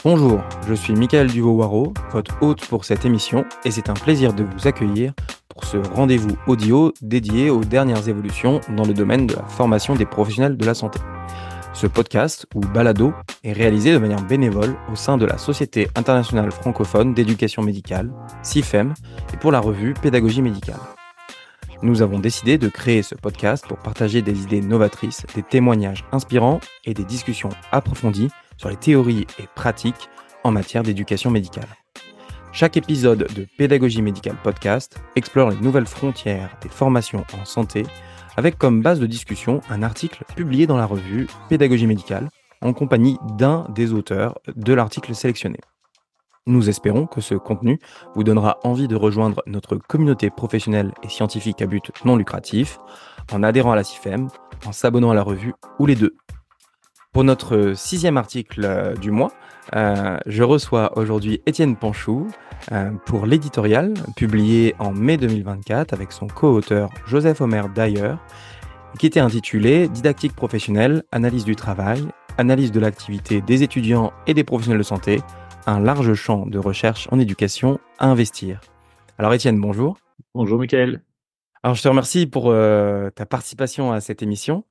Bonjour, je suis Michael Duvaux-Waro, votre hôte pour cette émission, et c'est un plaisir de vous accueillir pour ce rendez-vous audio dédié aux dernières évolutions dans le domaine de la formation des professionnels de la santé. Ce podcast, ou balado, est réalisé de manière bénévole au sein de la Société internationale francophone d'éducation médicale, SIFEM, et pour la revue Pédagogie médicale. Nous avons décidé de créer ce podcast pour partager des idées novatrices, des témoignages inspirants et des discussions approfondies sur les théories et pratiques en matière d'éducation médicale. Chaque épisode de Pédagogie médicale podcast explore les nouvelles frontières des formations en santé avec comme base de discussion un article publié dans la revue Pédagogie médicale en compagnie d'un des auteurs de l'article sélectionné. Nous espérons que ce contenu vous donnera envie de rejoindre notre communauté professionnelle et scientifique à but non lucratif en adhérant à la SIFEM, en s'abonnant à la revue ou les deux. Pour notre 6e article du mois, je reçois aujourd'hui Étienne Panchou pour l'éditorial publié en mai 2024 avec son co-auteur Joseph-Omer Dayer, qui était intitulé « Didactique professionnelle, analyse du travail, analyse de l'activité des étudiants et des professionnels de santé, un large champ de recherche en éducation à investir ». Alors Étienne, bonjour. Bonjour Michael. Alors je te remercie pour ta participation à cette émission.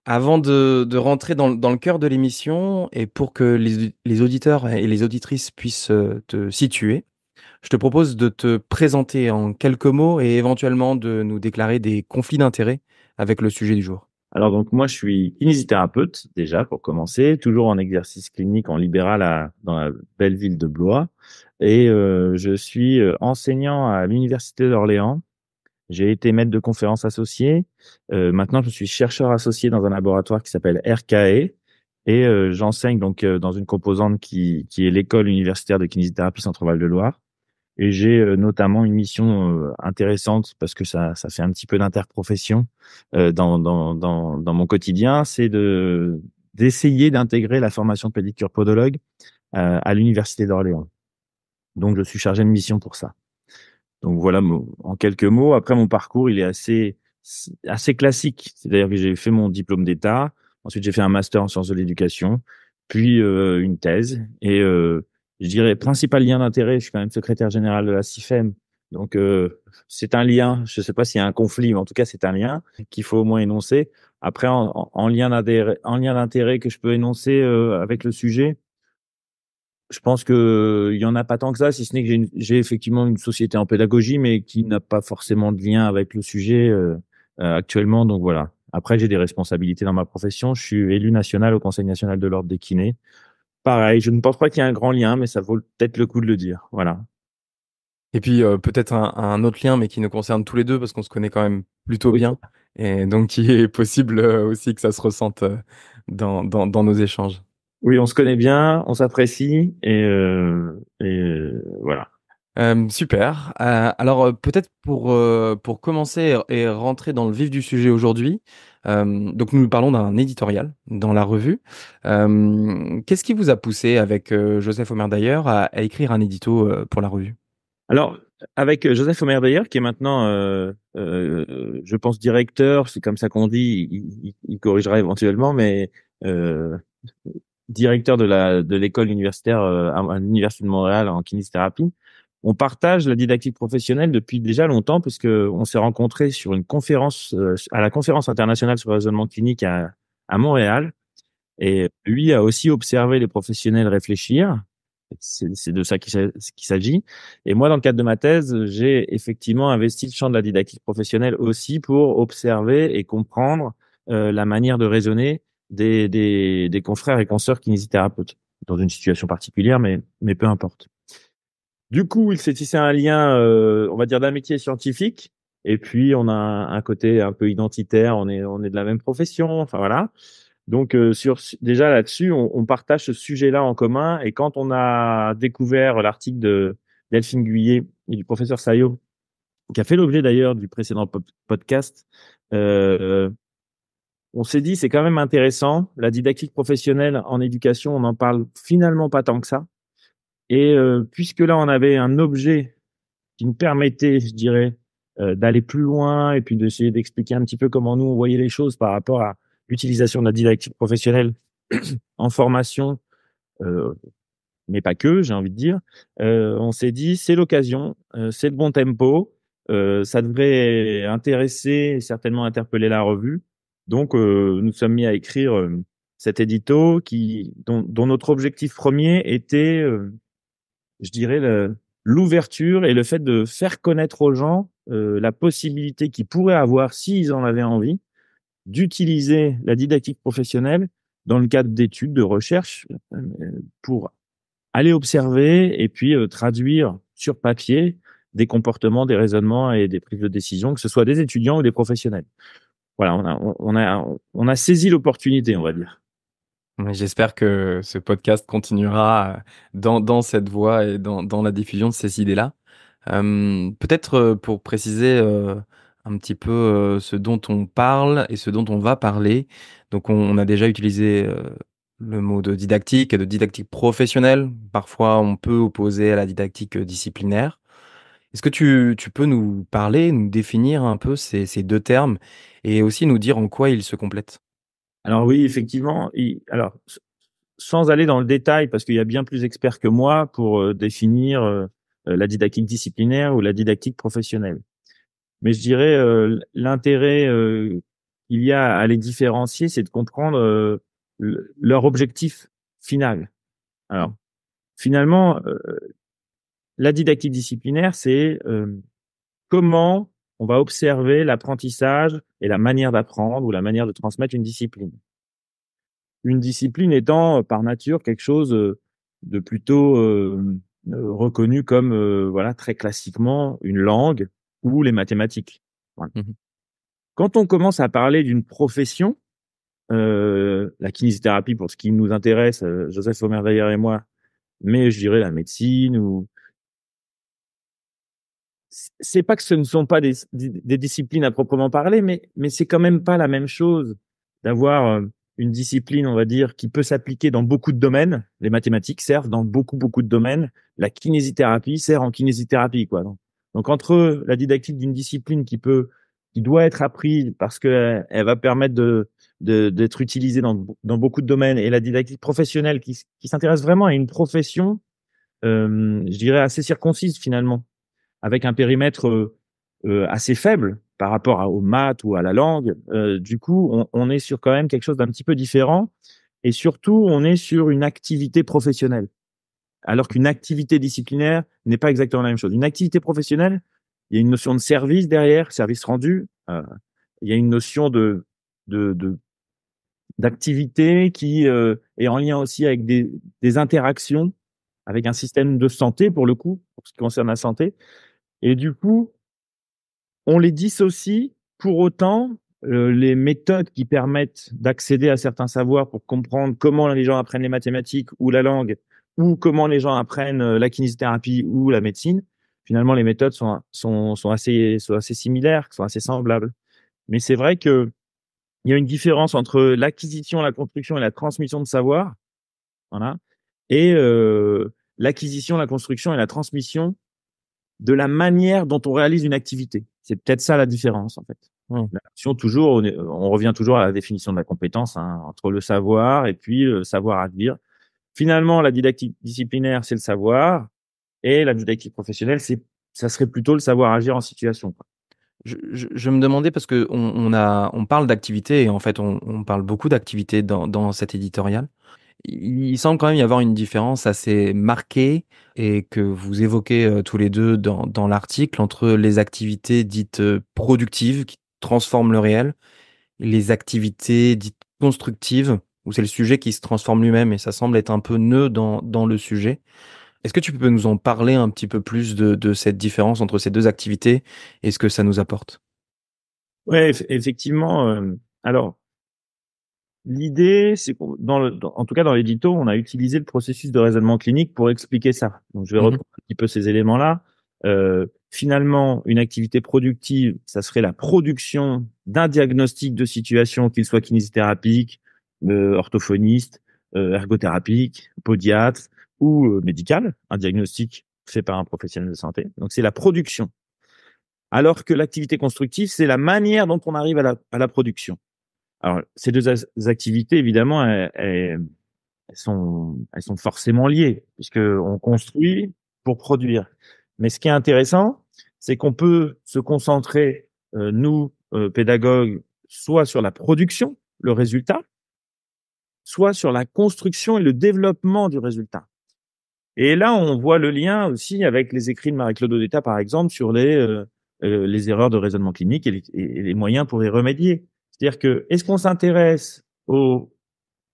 Avant de rentrer dans le cœur de l'émission et pour que les auditeurs et les auditrices puissent te situer, je te propose de te présenter en quelques mots et éventuellement de nous déclarer des conflits d'intérêts avec le sujet du jour. Alors donc moi je suis kinésithérapeute déjà pour commencer, toujours en exercice clinique en libéral dans la belle ville de Blois et je suis enseignant à l'université d'Orléans. J'ai été maître de conférences associé. Maintenant, je suis chercheur associé dans un laboratoire qui s'appelle RKE et j'enseigne donc dans une composante qui est l'école universitaire de kinésithérapie Centre-Val de Loire. Et j'ai notamment une mission intéressante parce que ça fait un petit peu d'interprofession dans mon quotidien, c'est d'essayer d'intégrer la formation de pédicure podologue à l'université d'Orléans. Donc, je suis chargé de mission pour ça. Donc voilà, en quelques mots. Après, mon parcours, il est assez classique. C'est-à-dire que j'ai fait mon diplôme d'État. Ensuite, j'ai fait un master en sciences de l'éducation, puis une thèse. Et je dirais, principal lien d'intérêt, je suis quand même secrétaire général de la SIFEM. Donc, c'est un lien. Je ne sais pas s'il y a un conflit, mais en tout cas, c'est un lien qu'il faut au moins énoncer. Après, en lien d'intérêt que je peux énoncer avec le sujet, je pense que il y en a pas tant que ça, si ce n'est que j'ai effectivement une société en pédagogie, mais qui n'a pas forcément de lien avec le sujet actuellement. Donc voilà. Après, j'ai des responsabilités dans ma profession. Je suis élu national au Conseil national de l'ordre des kinés. Pareil, je ne pense pas qu'il y ait un grand lien, mais ça vaut peut-être le coup de le dire. Voilà. Et puis peut-être un autre lien, mais qui nous concerne tous les deux parce qu'on se connaît quand même plutôt Oui. bien, et donc qui est possible aussi que ça se ressente dans nos échanges. Oui, on se connaît bien, on s'apprécie et voilà. Super. Alors peut-être pour commencer et rentrer dans le vif du sujet aujourd'hui, donc nous parlons d'un éditorial dans la revue. Qu'est-ce qui vous a poussé avec Joseph-Omer Dayer à écrire un édito pour la revue? Alors, avec Joseph-Omer Dayer, qui est maintenant, je pense, directeur, c'est comme ça qu'on dit, il corrigera éventuellement, mais euh, directeur de l'école universitaire à l'Université de Montréal en kinésithérapie. On partage la didactique professionnelle depuis déjà longtemps, puisque on s'est rencontrés sur une conférence, à la conférence internationale sur le raisonnement clinique à Montréal. Et lui a aussi observé les professionnels réfléchir. C'est de ça qu'il s'agit. Et moi, dans le cadre de ma thèse, j'ai effectivement investi le champ de la didactique professionnelle aussi pour observer et comprendre la manière de raisonner des confrères et consoeurs kinésithérapeutes dans une situation particulière, mais peu importe. Du coup, il s'est tissé un lien, on va dire, d'amitié scientifique. Et puis, on a un côté un peu identitaire. On est de la même profession. Enfin, voilà. Donc, déjà là-dessus, on partage ce sujet-là en commun. Et quand on a découvert l'article de Delphine Guyet et du professeur Sayo, qui a fait l'objet d'ailleurs du précédent podcast, on s'est dit, c'est quand même intéressant. La didactique professionnelle en éducation, on n'en parle finalement pas tant que ça. Et puisque là, on avait un objet qui nous permettait, je dirais, d'aller plus loin et puis d'essayer d'expliquer un petit peu comment nous, on voyait les choses par rapport à l'utilisation de la didactique professionnelle en formation, euh, mais pas que, j'ai envie de dire. On s'est dit, c'est l'occasion, c'est le bon tempo, ça devrait intéresser et certainement interpeller la revue. Donc, nous sommes mis à écrire cet édito dont notre objectif premier était, je dirais, l'ouverture et le fait de faire connaître aux gens la possibilité qu'ils pourraient avoir, s'ils en avaient envie, d'utiliser la didactique professionnelle dans le cadre d'études, de recherche, pour aller observer et puis traduire sur papier des comportements, des raisonnements et des prises de décision, que ce soit des étudiants ou des professionnels. Voilà, on a saisi l'opportunité, on va dire. Mais j'espère que ce podcast continuera dans cette voie et dans la diffusion de ces idées-là. Peut-être pour préciser un petit peu ce dont on parle et ce dont on va parler. Donc on a déjà utilisé le mot de didactique et de didactique professionnelle. Parfois on peut opposer à la didactique disciplinaire. Est-ce que tu peux nous parler, nous définir un peu ces deux termes et aussi nous dire en quoi ils se complètent? Alors oui, effectivement, alors sans aller dans le détail, parce qu'il y a bien plus experts que moi pour définir la didactique disciplinaire ou la didactique professionnelle. Mais je dirais l'intérêt qu'il y a à les différencier, c'est de comprendre leur objectif final. Alors, finalement, la didactique disciplinaire, c'est comment on va observer l'apprentissage et la manière d'apprendre ou la manière de transmettre une discipline. Une discipline étant par nature quelque chose de plutôt reconnu comme voilà très classiquement une langue ou les mathématiques. Voilà. Mmh. Quand on commence à parler d'une profession, la kinésithérapie pour ce qui nous intéresse, Joseph Omerveiller et moi, mais je dirais la médecine ou c'est pas que ce ne sont pas des disciplines à proprement parler, mais c'est quand même pas la même chose d'avoir une discipline, on va dire, qui peut s'appliquer dans beaucoup de domaines. Les mathématiques servent dans beaucoup de domaines. La kinésithérapie sert en kinésithérapie, quoi. Donc entre la didactique d'une discipline qui doit être apprise parce que elle va permettre d'être utilisée dans beaucoup de domaines et la didactique professionnelle qui s'intéresse vraiment à une profession, je dirais assez circoncise finalement avec un périmètre assez faible par rapport aux maths ou à la langue. Du coup, on est sur quand même quelque chose d'un petit peu différent. Et surtout, on est sur une activité professionnelle. Alors qu'une activité disciplinaire n'est pas exactement la même chose. Une activité professionnelle, il y a une notion de service derrière, service rendu. Il y a une notion de, de- d'activité qui est en lien aussi avec des interactions, avec un système de santé pour le coup, pour ce qui concerne la santé. Et du coup, on les dissocie. Pour autant, les méthodes qui permettent d'accéder à certains savoirs pour comprendre comment les gens apprennent les mathématiques ou la langue, ou comment les gens apprennent la kinésithérapie ou la médecine, finalement, les méthodes sont assez similaires, sont assez semblables. Mais c'est vrai que il y a une différence entre l'acquisition, la construction et la transmission de savoir, voilà, et l'acquisition, la construction et la transmission de la manière dont on réalise une activité. C'est peut-être ça la différence, en fait. Mmh. L'action, toujours, on revient toujours à la définition de la compétence, hein, entre le savoir et puis le savoir à dire. Finalement, la didactique disciplinaire, c'est le savoir, et la didactique professionnelle, ça serait plutôt le savoir agir en situation, quoi. Je me demandais parce que on parle d'activité et en fait on parle beaucoup d'activité dans cet éditorial. Il semble quand même y avoir une différence assez marquée et que vous évoquez tous les deux dans l'article entre les activités dites productives qui transforment le réel, et les activités dites constructives où c'est le sujet qui se transforme lui-même et ça semble être un peu nœud dans le sujet. Est-ce que tu peux nous en parler un petit peu plus de cette différence entre ces deux activités et ce que ça nous apporte? Ouais, effectivement. Alors, l'idée, c'est en tout cas dans l'édito, on a utilisé le processus de raisonnement clinique pour expliquer ça. Donc, je vais Mmh. reprendre un petit peu ces éléments-là. Finalement, une activité productive, ça serait la production d'un diagnostic de situation, qu'il soit kinésithérapique, orthophoniste, ergothérapique, podiatre ou médical, un diagnostic fait par un professionnel de santé. Donc, c'est la production. Alors que l'activité constructive, c'est la manière dont on arrive à la production. Alors, ces deux activités, évidemment, elles sont forcément liées, puisqu'on construit pour produire. Mais ce qui est intéressant, c'est qu'on peut se concentrer, nous, pédagogues, soit sur la production, le résultat, soit sur la construction et le développement du résultat. Et là, on voit le lien aussi avec les écrits de Marie-Claude Odetta, par exemple, sur les erreurs de raisonnement clinique et les moyens pour y remédier. C'est-à-dire que, est-ce qu'on s'intéresse au,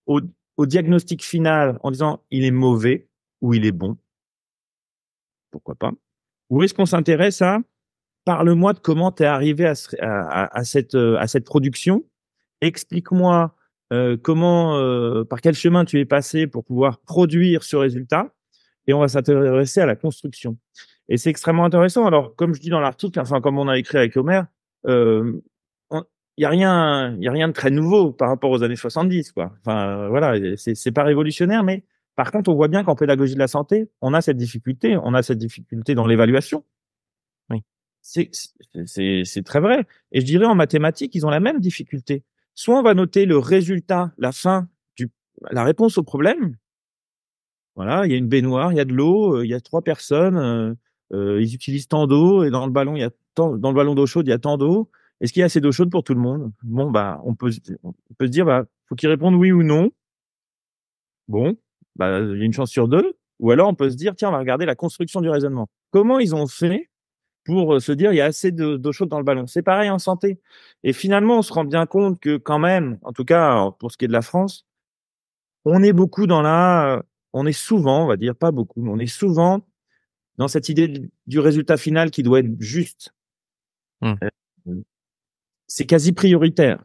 au diagnostic final en disant il est mauvais ou il est bon? Pourquoi pas? Ou est-ce qu'on s'intéresse à parle-moi de comment tu es arrivé à cette production? Explique-moi comment, par quel chemin tu es passé pour pouvoir produire ce résultat, et on va s'intéresser à la construction. Et c'est extrêmement intéressant. Alors, comme je dis dans l'article, enfin, comme on a écrit avec Omer, euh, il y a rien de très nouveau par rapport aux années 70, quoi. Enfin, voilà, c'est pas révolutionnaire, mais par contre, on voit bien qu'en pédagogie de la santé, on a cette difficulté dans l'évaluation. Oui. C'est très vrai. Et je dirais en mathématiques, ils ont la même difficulté. Soit on va noter le résultat, la fin, la réponse au problème. Voilà, il y a une baignoire, il y a de l'eau, il y a 3 personnes, ils utilisent tant d'eau et dans le ballon d'eau chaude, il y a tant d'eau. Est-ce qu'il y a assez d'eau chaude pour tout le monde? Bon, bah, on peut se dire, bah, faut qu'ils répondent oui ou non. Bon, bah, il y a une chance sur 2. Ou alors on peut se dire, tiens, on va regarder la construction du raisonnement. Comment ils ont fait pour se dire, il y a assez d'eau chaude dans le ballon? C'est pareil en santé. Et finalement, on se rend bien compte que quand même, en tout cas, pour ce qui est de la France, on est beaucoup on est souvent, on va dire, pas beaucoup, mais on est souvent dans cette idée du résultat final qui doit être juste. Mmh. Heu, c'est quasi prioritaire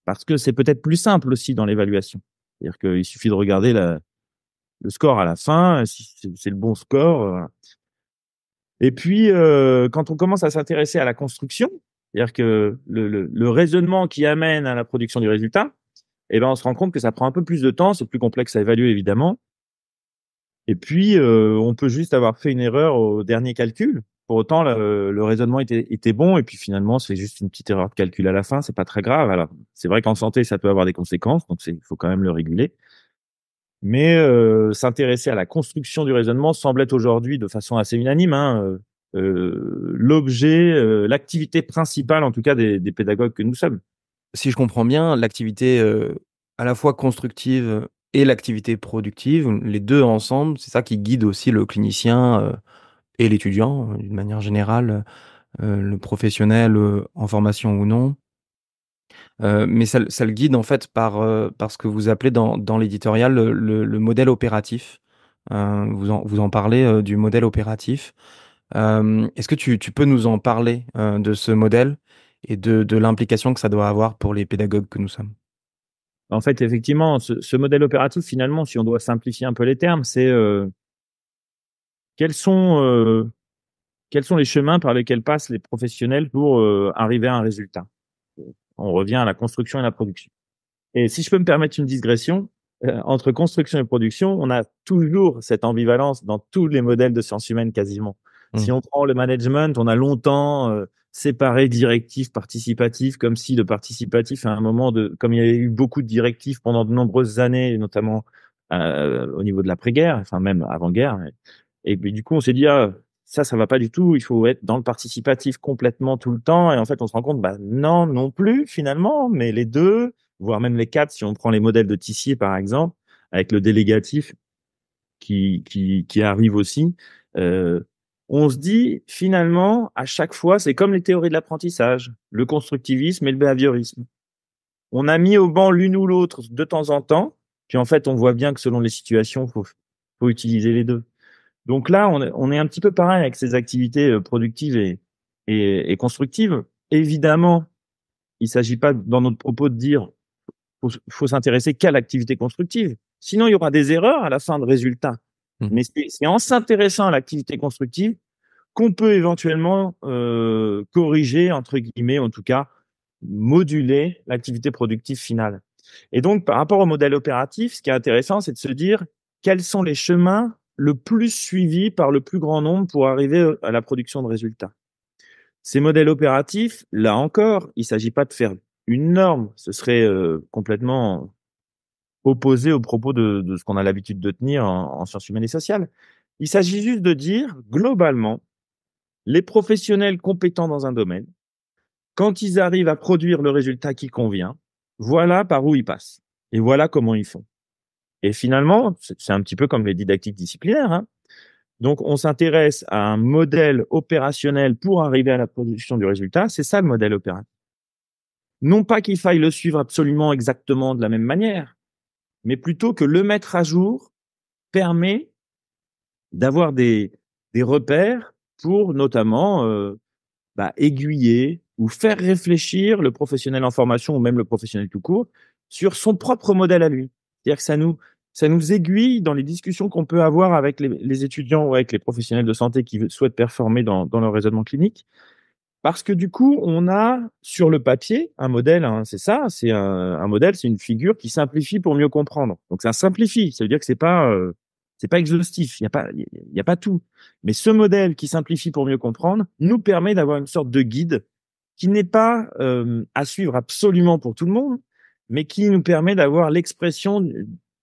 parce que c'est peut-être plus simple aussi dans l'évaluation. C'est-à-dire qu'il suffit de regarder le score à la fin, si c'est le bon score, voilà. Et puis, quand on commence à s'intéresser à la construction, c'est-à-dire que le raisonnement qui amène à la production du résultat, et ben, on se rend compte que ça prend un peu plus de temps, c'est plus complexe à évaluer évidemment. Et puis, on peut juste avoir fait une erreur au dernier calcul. Pour autant, le raisonnement était bon et puis finalement, c'est juste une petite erreur de calcul à la fin, c'est pas très grave. Alors, c'est vrai qu'en santé, ça peut avoir des conséquences, donc il faut quand même le réguler. Mais, s'intéresser à la construction du raisonnement semble être aujourd'hui, de façon assez unanime, hein, l'objet, l'activité principale, en tout cas, des pédagogues que nous sommes. Si je comprends bien, l'activité, à la fois constructive et l'activité productive, les 2 ensemble, c'est ça qui guide aussi le clinicien, et l'étudiant, d'une manière générale, le professionnel, en formation ou non. Mais ça le guide en fait par ce que vous appelez dans l'éditorial le modèle opératif. Vous en parlez, du modèle opératif. Est-ce que tu peux nous en parler, de ce modèle et de l'implication que ça doit avoir pour les pédagogues que nous sommes? En fait, effectivement, ce modèle opératif, finalement, si on doit simplifier un peu les termes, c'est, quels sont, heu, quels sont les chemins par lesquels passent les professionnels pour, arriver à un résultat? On revient à la construction et la production. Et si je peux me permettre une digression, entre construction et production, on a toujours cette ambivalence dans tous les modèles de sciences humaines quasiment. Si Mmh. on prend le management, on a longtemps, séparé directif, participatif, comme si le participatif à un moment comme il y a eu beaucoup de directives pendant de nombreuses années, notamment, au niveau de l'après-guerre, enfin même avant-guerre, et puis du coup on s'est dit: «Ah, ça va pas du tout, il faut être dans le participatif complètement tout le temps», et en fait on se rend compte, bah non, non plus finalement, mais les 2, voire même les 4 si on prend les modèles de Tissier par exemple, avec le délégatif qui arrive aussi. Heu, on se dit finalement à chaque fois, c'est comme les théories de l'apprentissage, le constructivisme et le behaviorisme. On a mis au banc l'une ou l'autre de temps en temps, puis en fait on voit bien que selon les situations, faut utiliser les 2. Donc là, on est un petit peu pareil avec ces activités, productives et constructives. Évidemment, il s'agit pas dans notre propos de dire: faut s'intéresser qu'à l'activité constructive. Sinon, il y aura des erreurs à la fin de résultat. Mmh. Mais c'est en s'intéressant à l'activité constructive qu'on peut éventuellement, «corriger» entre guillemets, en tout cas, moduler l'activité productive finale. Et donc par rapport au modèle opératif, ce qui est intéressant, c'est de se dire: quels sont les chemins le plus suivis par le plus grand nombre pour arriver, à la production de résultats? Ces modèles opératifs, là encore, il s'agit pas de faire une norme. Ce serait complètement opposé aux propos de ce qu'on a l'habitude de tenir en sciences humaines et sociales. Il s'agit juste de dire, globalement, les professionnels compétents dans un domaine, quand ils arrivent à produire le résultat qui convient, voilà par où ils passent et voilà comment ils font. Et finalement, c'est un petit peu comme les didactiques disciplinaires, hein. Donc, on s'intéresse à un modèle opérationnel pour arriver à la production du résultat. C'est ça le modèle opératif. Non pas qu'il faille le suivre absolument exactement de la même manière, mais plutôt que le mettre à jour permet d'avoir des repères pour notamment aiguiller ou faire réfléchir le professionnel en formation ou même le professionnel tout court sur son propre modèle à lui. C'est-à-dire que ça nous aiguille dans les discussions qu'on peut avoir avec les étudiants ou avec les professionnels de santé qui souhaitent performer dans leur raisonnement clinique. Parce que du coup, on a sur le papier un modèle, hein, c'est ça, c'est un modèle, c'est une figure qui simplifie pour mieux comprendre. Donc ça simplifie, ça veut dire que c'est pas exhaustif, il y a pas tout. Mais ce modèle qui simplifie pour mieux comprendre nous permet d'avoir une sorte de guide qui n'est pas à suivre absolument pour tout le monde, mais qui nous permet d'avoir l'expression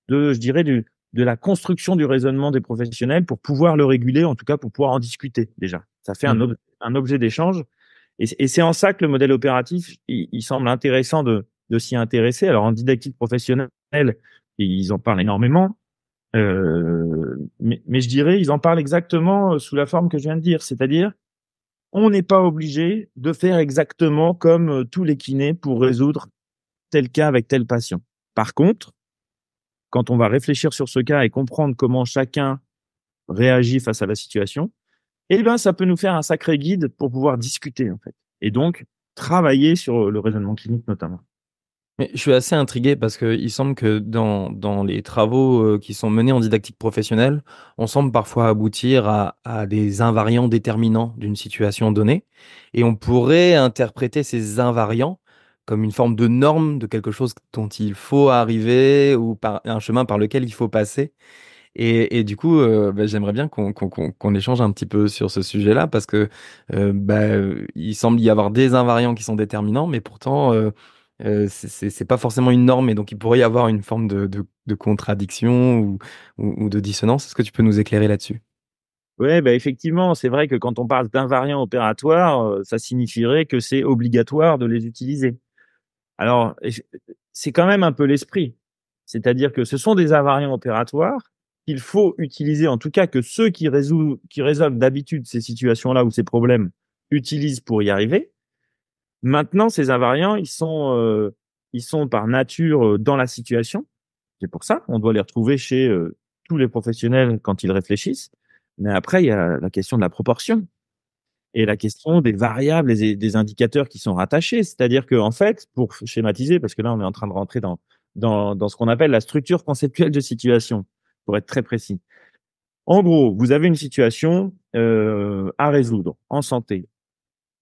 je dirais, de la construction du raisonnement des professionnels pour pouvoir le réguler, en tout cas pour pouvoir en discuter déjà. Ça fait Mmh. un objet d'échange et c'est en ça que le modèle opératif, il semble intéressant de s'y intéresser. Alors, en didactique professionnelle, ils en parlent énormément, mais je dirais, ils en parlent exactement sous la forme que je viens de dire. C'est-à-dire, on n'est pas obligé de faire exactement comme tous les kinés pour résoudre tel cas avec tel patient. Par contre, quand on va réfléchir sur ce cas et comprendre comment chacun réagit face à la situation, eh ben, ça peut nous faire un sacré guide pour pouvoir discuter, en fait. Et donc, travailler sur le raisonnement clinique, notamment. Mais je suis assez intrigué parce qu'il semble que dans les travaux qui sont menés en didactique professionnelle, on semble parfois aboutir à des invariants déterminants d'une situation donnée. Et on pourrait interpréter ces invariants comme une forme de norme de quelque chose dont il faut arriver ou par un chemin par lequel il faut passer. Et du coup, j'aimerais bien qu'on échange un petit peu sur ce sujet-là parce que il semble y avoir des invariants qui sont déterminants, mais pourtant, c'est pas forcément une norme et donc il pourrait y avoir une forme de contradiction ou de dissonance. Est-ce que tu peux nous éclairer là-dessus? Ouais, bah, effectivement, c'est vrai que quand on parle d'invariants opératoires, ça signifierait que c'est obligatoire de les utiliser. Alors, c'est quand même un peu l'esprit. C'est-à-dire que ce sont des invariants opératoires qu'il faut utiliser, en tout cas que ceux qui résolvent d'habitude ces situations-là ou ces problèmes utilisent pour y arriver. Maintenant, ces invariants, ils sont par nature dans la situation. C'est pour ça, on doit les retrouver chez tous les professionnels quand ils réfléchissent. Mais après, il y a la question de la proportion et la question des variables et des indicateurs qui sont rattachés. C'est-à-dire que, en fait, pour schématiser, parce que là, on est en train de rentrer dans ce qu'on appelle la structure conceptuelle de situation, pour être très précis. En gros, vous avez une situation à résoudre en santé.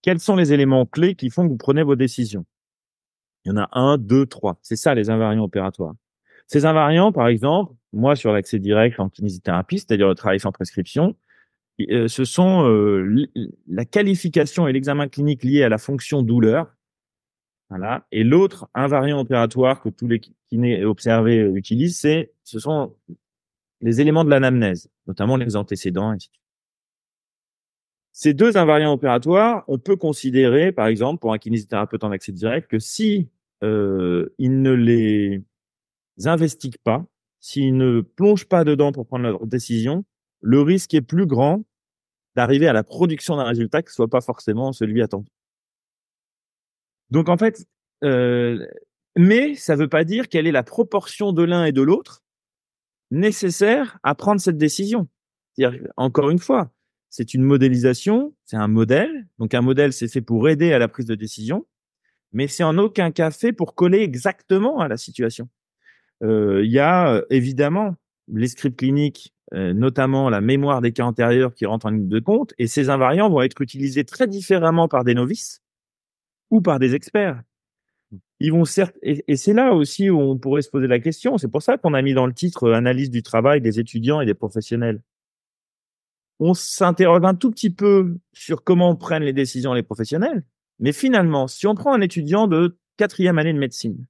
Quels sont les éléments clés qui font que vous prenez vos décisions? Il y en a un, deux, trois. C'est ça, les invariants opératoires. Ces invariants, par exemple, moi, sur l'accès direct en kinésithérapie, c'est-à-dire le travail sans prescription, ce sont la qualification et l'examen clinique lié à la fonction douleur. Voilà. Et l'autre invariant opératoire que tous les kinés observés utilisent, ce sont les éléments de l'anamnèse, notamment les antécédents, et ainsi de suite. Ces deux invariants opératoires, on peut considérer, par exemple, pour un kinésithérapeute en accès direct, que si il ne les investiguent pas, s'ils ne plongent pas dedans pour prendre leur décision, le risque est plus grand d'arriver à la production d'un résultat qui ne soit pas forcément celui attendu. Donc en fait, euh, mais ça ne veut pas dire quelle est la proportion de l'un et de l'autre nécessaire à prendre cette décision. C'est-à-dire, encore une fois, c'est une modélisation, c'est un modèle. Donc un modèle, c'est fait pour aider à la prise de décision, mais c'est en aucun cas fait pour coller exactement à la situation. Il y a évidemment les scripts cliniques, notamment la mémoire des cas antérieurs qui rentrent en ligne de compte, et ces invariants vont être utilisés très différemment par des novices ou par des experts. Ils vont certes, et c'est là aussi où on pourrait se poser la question. C'est pour ça qu'on a mis dans le titre analyse du travail des étudiants et des professionnels. On s'interroge un tout petit peu sur comment prennent les décisions les professionnels, mais finalement, si on prend un étudiant de quatrième année de médecine.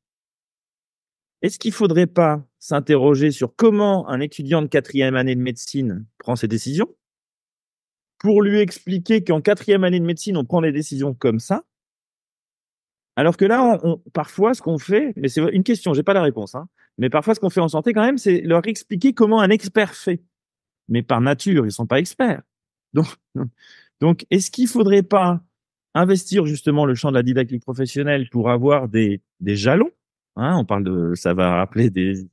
Est-ce qu'il ne faudrait pas s'interroger sur comment un étudiant de quatrième année de médecine prend ses décisions pour lui expliquer qu'en quatrième année de médecine, on prend des décisions comme ça, alors que là, parfois, ce qu'on fait, mais c'est une question, j'ai pas la réponse, hein, mais parfois, ce qu'on fait en santé quand même, c'est leur expliquer comment un expert fait. Mais par nature, ils sont pas experts. Donc, donc est-ce qu'il faudrait pas investir justement le champ de la didactique professionnelle pour avoir des jalons, hein, on parle de, ça va rappeler des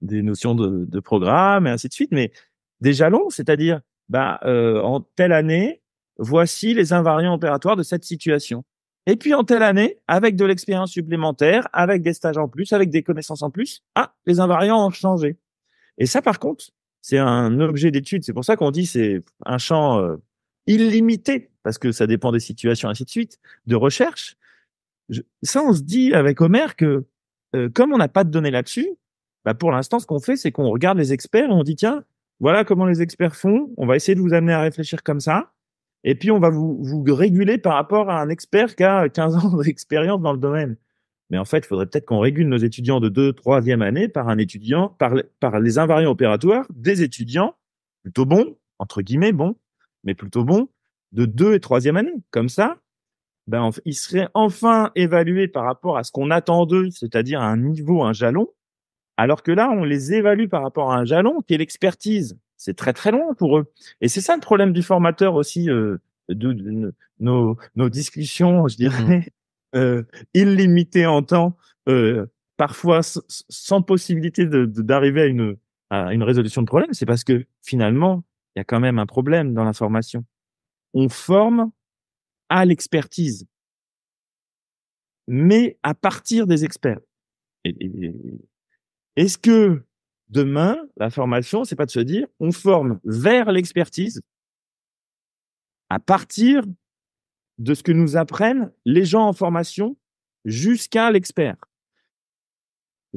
notions de programme et ainsi de suite, mais des jalons, c'est-à-dire, en telle année, voici les invariants opératoires de cette situation. Et puis en telle année, avec de l'expérience supplémentaire, avec des stages en plus, avec des connaissances en plus, les invariants ont changé. Et ça, par contre, c'est un objet d'étude. C'est pour ça qu'on dit c'est un champ illimité, parce que ça dépend des situations, ainsi de suite, de recherche. Ça, on se dit avec Omer que comme on n'a pas de données là-dessus, pour l'instant, ce qu'on fait, c'est qu'on regarde les experts et on dit, tiens, voilà comment les experts font. On va essayer de vous amener à réfléchir comme ça. Et puis, on va vous réguler par rapport à un expert qui a 15 ans d'expérience dans le domaine. Mais en fait, il faudrait peut-être qu'on régule nos étudiants de 2e, 3e année par un étudiant, par les invariants opératoires des étudiants plutôt bons, entre guillemets bons, mais plutôt bons, de 2 et 3e année. Comme ça, ils seraient enfin évalués par rapport à ce qu'on attend d'eux, c'est-à-dire un niveau, un jalon, alors que là, on les évalue par rapport à un jalon qui est l'expertise. C'est très, très loin pour eux. Et c'est ça le problème du formateur aussi, nos discussions, je dirais, illimitées en temps, parfois sans possibilité d'arriver à une résolution de problème. C'est parce que finalement, il y a quand même un problème dans la formation. On forme à l'expertise, mais à partir des experts. Est-ce que demain, la formation, c'est pas de se dire, on forme vers l'expertise à partir de ce que nous apprennent les gens en formation jusqu'à l'expert?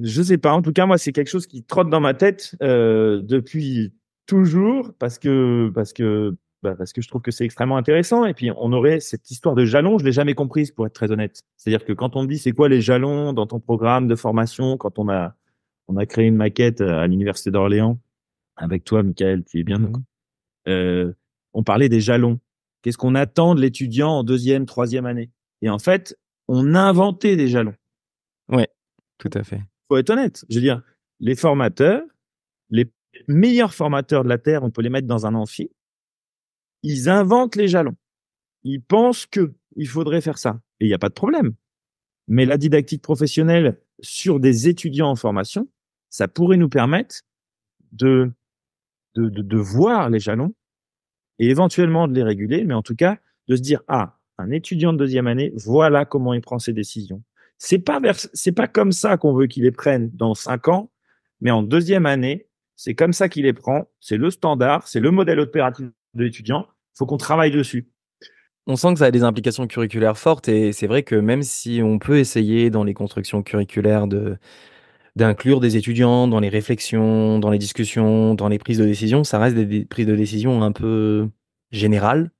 Je sais pas. En tout cas, moi, c'est quelque chose qui trotte dans ma tête depuis toujours parce que je trouve que c'est extrêmement intéressant. Et puis, on aurait cette histoire de jalons, je l'ai jamais comprise pour être très honnête. C'est-à-dire que quand on me dit c'est quoi les jalons dans ton programme de formation, quand on a créé une maquette à l'université d'Orléans avec toi, Michael, tu es bien. On parlait des jalons. Qu'est-ce qu'on attend de l'étudiant en 2e, 3e année? Et en fait, on inventait des jalons. Ouais, tout à fait. Faut être honnête. Je veux dire, les formateurs, les meilleurs formateurs de la Terre, on peut les mettre dans un amphi. Ils inventent les jalons. Ils pensent que il faudrait faire ça. Et il n'y a pas de problème. Mais la didactique professionnelle sur des étudiants en formation, ça pourrait nous permettre de voir les jalons et éventuellement de les réguler, mais en tout cas, de se dire, un étudiant de 2e année, voilà comment il prend ses décisions. C'est pas comme ça qu'on veut qu'il les prenne dans 5 ans, mais en 2e année, c'est comme ça qu'il les prend. C'est le standard, c'est le modèle opératif de l'étudiant. Il faut qu'on travaille dessus. On sent que ça a des implications curriculaires fortes et c'est vrai que même si on peut essayer dans les constructions curriculaires d'inclure des étudiants dans les réflexions, dans les discussions, dans les prises de décision, ça reste des prises de décision un peu générales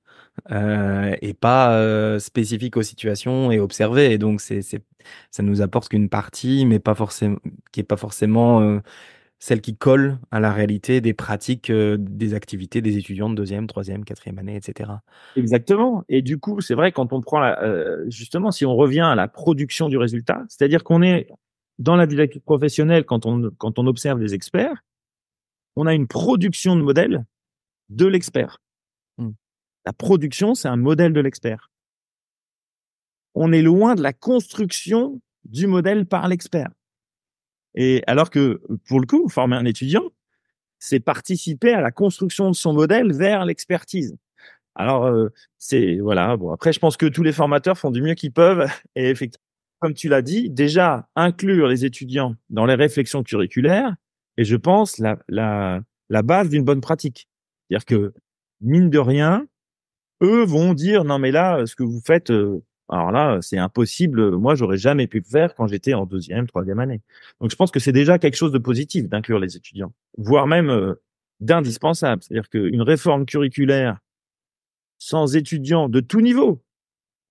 et pas spécifiques aux situations et observées. Et donc ça nous apporte qu'une partie, mais pas forcément, qui est pas forcément celle qui colle à la réalité des pratiques, des activités des étudiants de 2e, 3e, 4e année, etc. Exactement. Et du coup, c'est vrai, quand on prend justement, si on revient à la production du résultat, c'est-à-dire qu'on est dans la didactique professionnelle, quand on observe les experts, on a une production de modèles de l'expert. La production, c'est un modèle de l'expert. On est loin de la construction du modèle par l'expert. Et alors que, pour le coup, former un étudiant, c'est participer à la construction de son modèle vers l'expertise. Alors, voilà. Bon, après, je pense que tous les formateurs font du mieux qu'ils peuvent. Et effectivement, comme tu l'as dit, déjà, inclure les étudiants dans les réflexions curriculaires est, je pense, la base d'une bonne pratique. C'est-à-dire que, mine de rien, eux vont dire, non, mais là, ce que vous faites, alors là, c'est impossible. Moi, j'aurais jamais pu le faire quand j'étais en 2e, 3e année. Donc, je pense que c'est déjà quelque chose de positif d'inclure les étudiants, voire même d'indispensable. C'est-à-dire qu'une réforme curriculaire sans étudiants de tout niveau,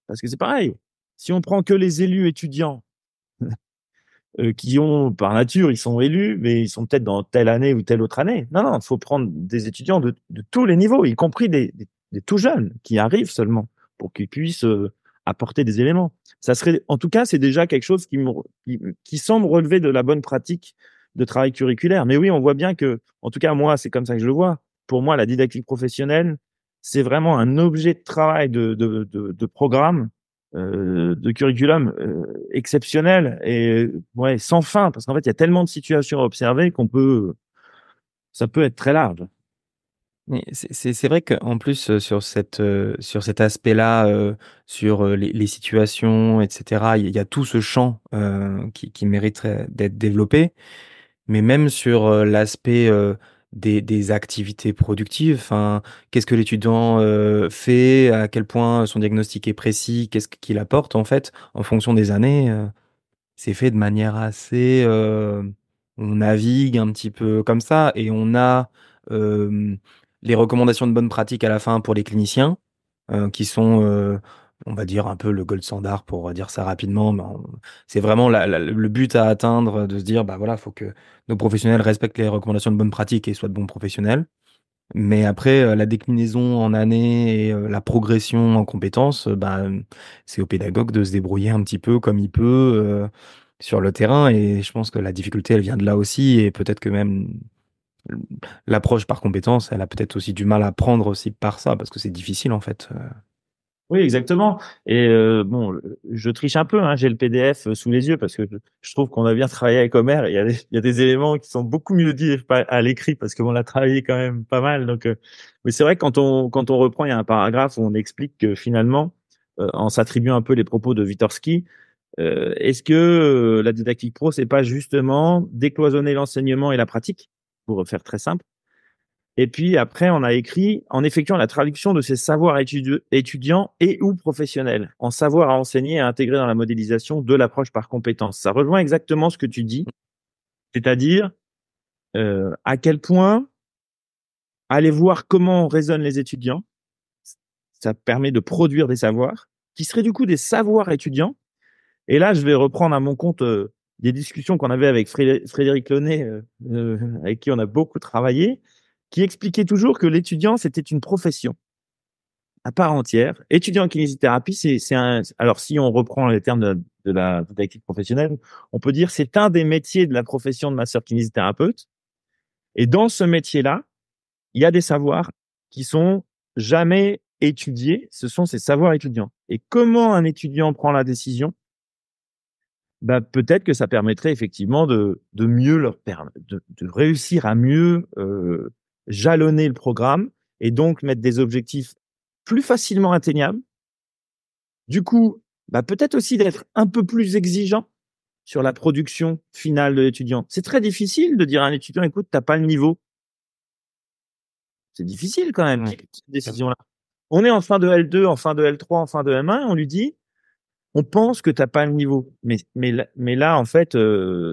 parce que c'est pareil. Si on prend que les élus étudiants, qui ont, par nature, ils sont élus, mais ils sont peut-être dans telle année ou telle autre année. Non, non, il faut prendre des étudiants de tous les niveaux, y compris des tout jeunes qui arrivent seulement pour qu'ils puissent apporter des éléments. Ça serait, en tout cas, c'est déjà quelque chose qui semble relever de la bonne pratique de travail curriculaire. Mais oui, on voit bien que, en tout cas, moi, c'est comme ça que je le vois. Pour moi, la didactique professionnelle, c'est vraiment un objet de travail de programme, de curriculum exceptionnel et ouais, sans fin, parce qu'en fait, il y a tellement de situations à observer ça peut être très large. Mais c'est vrai qu'en plus, sur cet aspect-là, sur, les situations et cetera, il y a tout ce champ, qui mériterait d'être développé. Mais même sur, l'aspect, des activités productives, enfin, qu'est-ce que l'étudiant, fait? À quel point son diagnostic est précis? Qu'est-ce qu'il apporte, en fait, en fonction des années, c'est fait de manière assez, on navigue un petit peu comme ça et on a, hem, les recommandations de bonnes pratiques à la fin pour les cliniciens, qui sont, on va dire un peu le gold standard pour dire ça rapidement. Mais c'est vraiment le but à atteindre, de se dire, bah voilà, faut que nos professionnels respectent les recommandations de bonnes pratiques et soient de bons professionnels. Mais après, la déclinaison en années et la progression en compétences, c'est au pédagogue de se débrouiller un petit peu comme il peut, sur le terrain et je pense que la difficulté, elle vient de là aussi et peut-être que même l'approche par compétences, elle a peut-être aussi du mal à prendre aussi par ça parce que c'est difficile, en fait. Oui, exactement. Et bon, je triche un peu, hein, j'ai le PDF sous les yeux parce que je trouve qu'on a bien travaillé avec Omer. Il y a des éléments qui sont beaucoup mieux dits à l'écrit parce qu'on l'a travaillé quand même pas mal. Donc, mais c'est vrai que quand on reprend, il y a un paragraphe où on explique que finalement, en s'attribuant un peu les propos de Vygotsky, est-ce que la didactique pro, c'est pas justement décloisonner l'enseignement et la pratique, pour faire très simple. Et puis après, on a écrit en effectuant la traduction de ces savoirs étudiants et ou professionnels, en savoir à enseigner et à intégrer dans la modélisation de l'approche par compétences. Ça rejoint exactement ce que tu dis, c'est-à-dire à quel point aller voir comment raisonnent les étudiants, ça permet de produire des savoirs qui seraient du coup des savoirs étudiants. Et là, je vais reprendre à mon compte des discussions qu'on avait avec Frédéric Launay, avec qui on a beaucoup travaillé, qui expliquait toujours que l'étudiant, c'était une profession à part entière. Étudiant en kinésithérapie, alors si on reprend les termes de la didactique professionnelle, on peut dire c'est un des métiers de la profession de masseur kinésithérapeute. Et dans ce métier-là, il y a des savoirs qui sont jamais étudiés. Ce sont ces savoirs étudiants. Et comment un étudiant prend la décision? Bah, peut-être que ça permettrait effectivement de mieux de réussir à mieux jalonner le programme et donc mettre des objectifs plus facilement atteignables. Du coup, bah, peut-être aussi d'être un peu plus exigeant sur la production finale de l'étudiant. C'est très difficile de dire à un étudiant, écoute, t'as pas le niveau. C'est difficile quand même, Ouais. cette décision-là. On est en fin de L2, en fin de L3, en fin de M1, on lui dit, on pense que t'as pas le niveau. Mais là, en fait,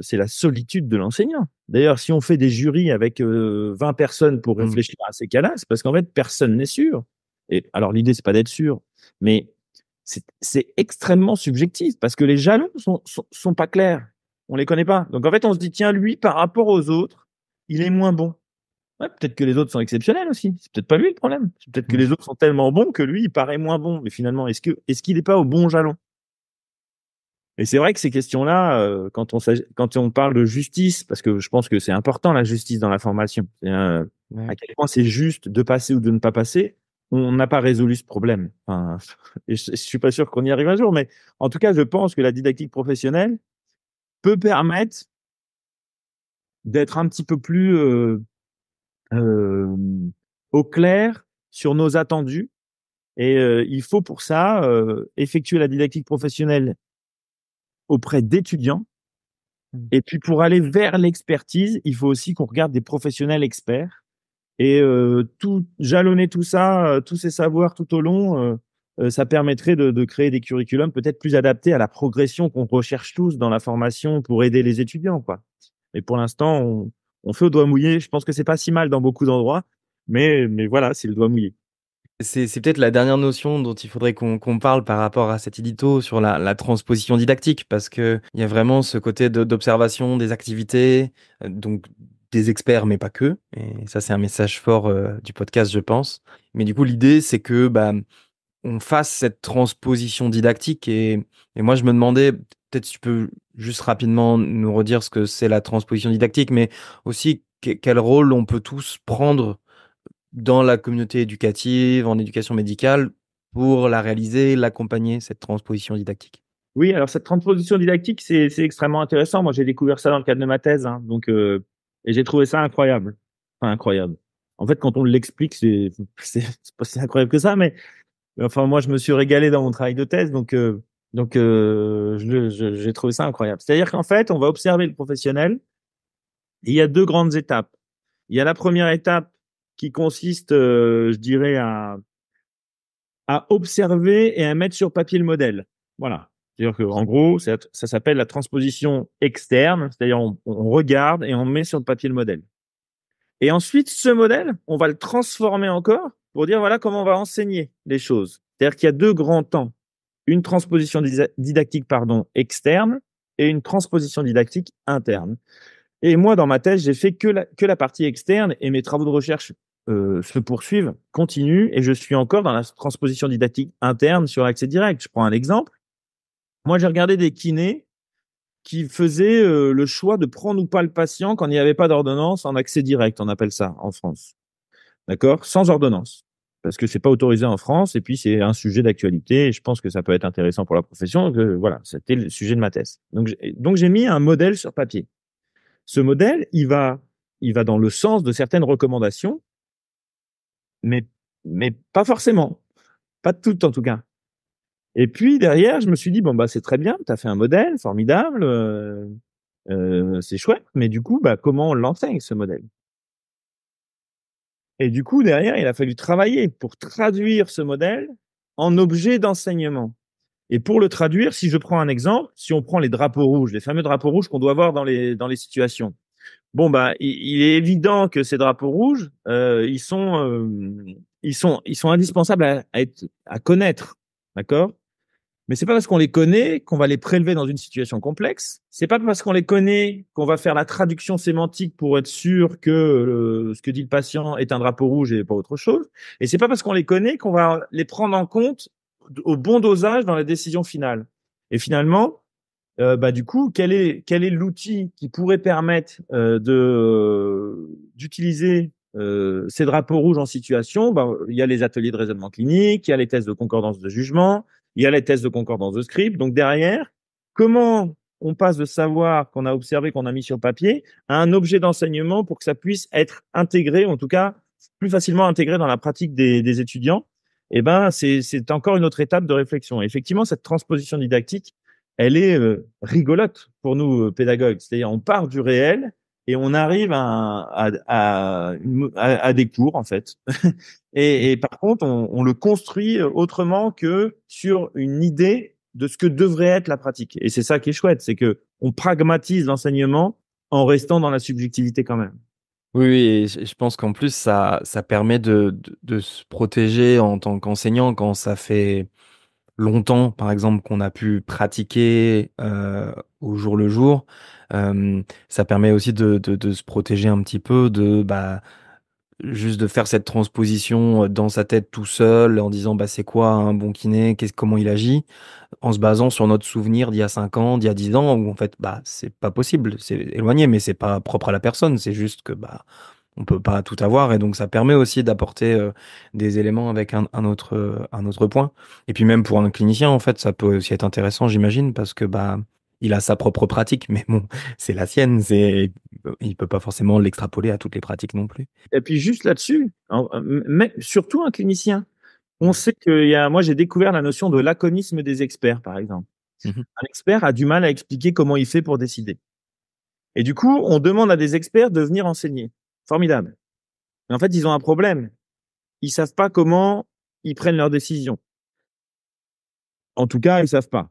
c'est la solitude de l'enseignant. D'ailleurs, si on fait des jurys avec 20 personnes pour Mmh. réfléchir à ces cas-là, c'est parce qu'en fait, personne n'est sûr. Et alors, l'idée, c'est pas d'être sûr, mais c'est extrêmement subjectif parce que les jalons sont pas clairs. On les connaît pas. Donc, en fait, on se dit, tiens, lui, par rapport aux autres, il est moins bon. Ouais, peut-être que les autres sont exceptionnels aussi. C'est peut-être pas lui le problème. C'est peut-être que Mmh. les autres sont tellement bons que lui, il paraît moins bon. Mais finalement, est-ce qu'il n'est pas au bon jalon? Et c'est vrai que ces questions-là, quand on parle de justice, parce que je pense que c'est important la justice dans la formation, à Ouais. quel point c'est juste de passer ou de ne pas passer, on n'a pas résolu ce problème. Enfin, et je suis pas sûr qu'on y arrive un jour, mais en tout cas, je pense que la didactique professionnelle peut permettre d'être un petit peu plus euh, au clair sur nos attendus. Et il faut pour ça effectuer la didactique professionnelle auprès d'étudiants. Mmh. Et puis pour aller vers l'expertise, il faut aussi qu'on regarde des professionnels experts et tout jalonner tout ça, tous ces savoirs tout au long, ça permettrait de créer des curriculums peut-être plus adaptés à la progression qu'on recherche tous dans la formation pour aider les étudiants, quoi. Mais pour l'instant, on fait au doigt mouillé. Je pense que c'est pas si mal dans beaucoup d'endroits, mais voilà, c'est le doigt mouillé. C'est peut-être la dernière notion dont il faudrait qu'on parle par rapport à cet édito sur la transposition didactique, parce qu'il y a vraiment ce côté d'observation des activités, donc des experts, mais pas que. Et ça, c'est un message fort du podcast, je pense. Mais du coup, l'idée, c'est que bah, on fasse cette transposition didactique. Et moi, je me demandais, peut-être si tu peux juste rapidement nous redire ce que c'est la transposition didactique, mais aussi quel rôle on peut tous prendre dans la communauté éducative, en éducation médicale, pour la réaliser, l'accompagner, cette transposition didactique. Oui, alors cette transposition didactique, c'est extrêmement intéressant. Moi, j'ai découvert ça dans le cadre de ma thèse, hein, donc et j'ai trouvé ça incroyable. Enfin, incroyable. En fait, quand on l'explique, c'est pas si incroyable que ça, mais enfin, moi, je me suis régalé dans mon travail de thèse, j'ai trouvé ça incroyable. C'est-à-dire qu'en fait, on va observer le professionnel. Et il y a deux grandes étapes. Il y a la première étape qui consiste, je dirais, à observer et à mettre sur papier le modèle. Voilà. C'est-à-dire qu'en gros, ça s'appelle la transposition externe, c'est-à-dire on regarde et on met sur le papier le modèle. Et ensuite, ce modèle, on va le transformer encore pour dire voilà comment on va enseigner les choses. C'est-à-dire qu'il y a deux grands temps. Une transposition didactique externe et une transposition didactique interne. Et moi, dans ma thèse, j'ai fait que la partie externe et mes travaux de recherche se poursuivent, continuent, et je suis encore dans la transposition didactique interne sur l'accès direct. Je prends un exemple. Moi, j'ai regardé des kinés qui faisaient le choix de prendre ou pas le patient quand il n'y avait pas d'ordonnance en accès direct, on appelle ça en France. D'accord? Sans ordonnance. Parce que c'est pas autorisé en France, et puis c'est un sujet d'actualité, et je pense que ça peut être intéressant pour la profession. Voilà, c'était le sujet de ma thèse. Donc j'ai mis un modèle sur papier. Ce modèle, il va dans le sens de certaines recommandations, mais, mais pas forcément. Pas toutes, en tout cas. Et puis, derrière, je me suis dit, bon, bah, c'est très bien, tu as fait un modèle, formidable, c'est chouette, mais du coup, bah, comment on l'enseigne, ce modèle? Et du coup, derrière, il a fallu travailler pour traduire ce modèle en objet d'enseignement. Et pour le traduire, si je prends un exemple, si on prend les drapeaux rouges, les fameux drapeaux rouges qu'on doit voir dans les situations. Bon, bah, il est évident que ces drapeaux rouges, ils sont indispensables à connaître, d'accord? Mais c'est pas parce qu'on les connaît qu'on va les prélever dans une situation complexe. C'est pas parce qu'on les connaît qu'on va faire la traduction sémantique pour être sûr que ce que dit le patient est un drapeau rouge et pas autre chose. Et c'est pas parce qu'on les connaît qu'on va les prendre en compte au bon dosage dans la décision finale. Et finalement, bah, du coup, quel est l'outil qui pourrait permettre d'utiliser ces drapeaux rouges en situation? Bah, il y a les ateliers de raisonnement clinique, il y a les tests de concordance de jugement, il y a les tests de concordance de script. Donc derrière, comment on passe de savoir qu'on a observé, qu'on a mis sur papier, à un objet d'enseignement pour que ça puisse être intégré, en tout cas plus facilement intégré dans la pratique des étudiants? Eh ben, c'est encore une autre étape de réflexion. Et effectivement, cette transposition didactique, elle est rigolote pour nous pédagogues. C'est-à-dire, on part du réel et on arrive à des cours, en fait. Et par contre, on le construit autrement que sur une idée de ce que devrait être la pratique. Et c'est ça qui est chouette, c'est que on pragmatise l'enseignement en restant dans la subjectivité quand même. Oui, oui, et je pense qu'en plus, ça permet de se protéger en tant qu'enseignant quand ça fait longtemps, par exemple, qu'on a pu pratiquer au jour le jour. Ça permet aussi de se protéger un petit peu de bah, juste de faire cette transposition dans sa tête tout seul en disant bah, c'est quoi un bon kiné, comment il agit, en se basant sur notre souvenir d'il y a 5 ans, d'il y a 10 ans, où en fait, bah, c'est pas possible, c'est éloigné, mais c'est pas propre à la personne, c'est juste que bah, on peut pas tout avoir, et donc ça permet aussi d'apporter des éléments avec un autre point. Et puis même pour un clinicien, en fait, ça peut aussi être intéressant, j'imagine, parce que bah, il a sa propre pratique, mais bon, c'est la sienne, il peut pas forcément l'extrapoler à toutes les pratiques non plus. Et puis juste là-dessus, mais surtout un clinicien. On sait moi j'ai découvert la notion de laconisme des experts, par exemple. Mhm. Un expert a du mal à expliquer comment il fait pour décider. Et du coup, on demande à des experts de venir enseigner. Formidable. Mais en fait, ils ont un problème. Ils savent pas comment ils prennent leurs décisions. En tout cas, ils savent pas.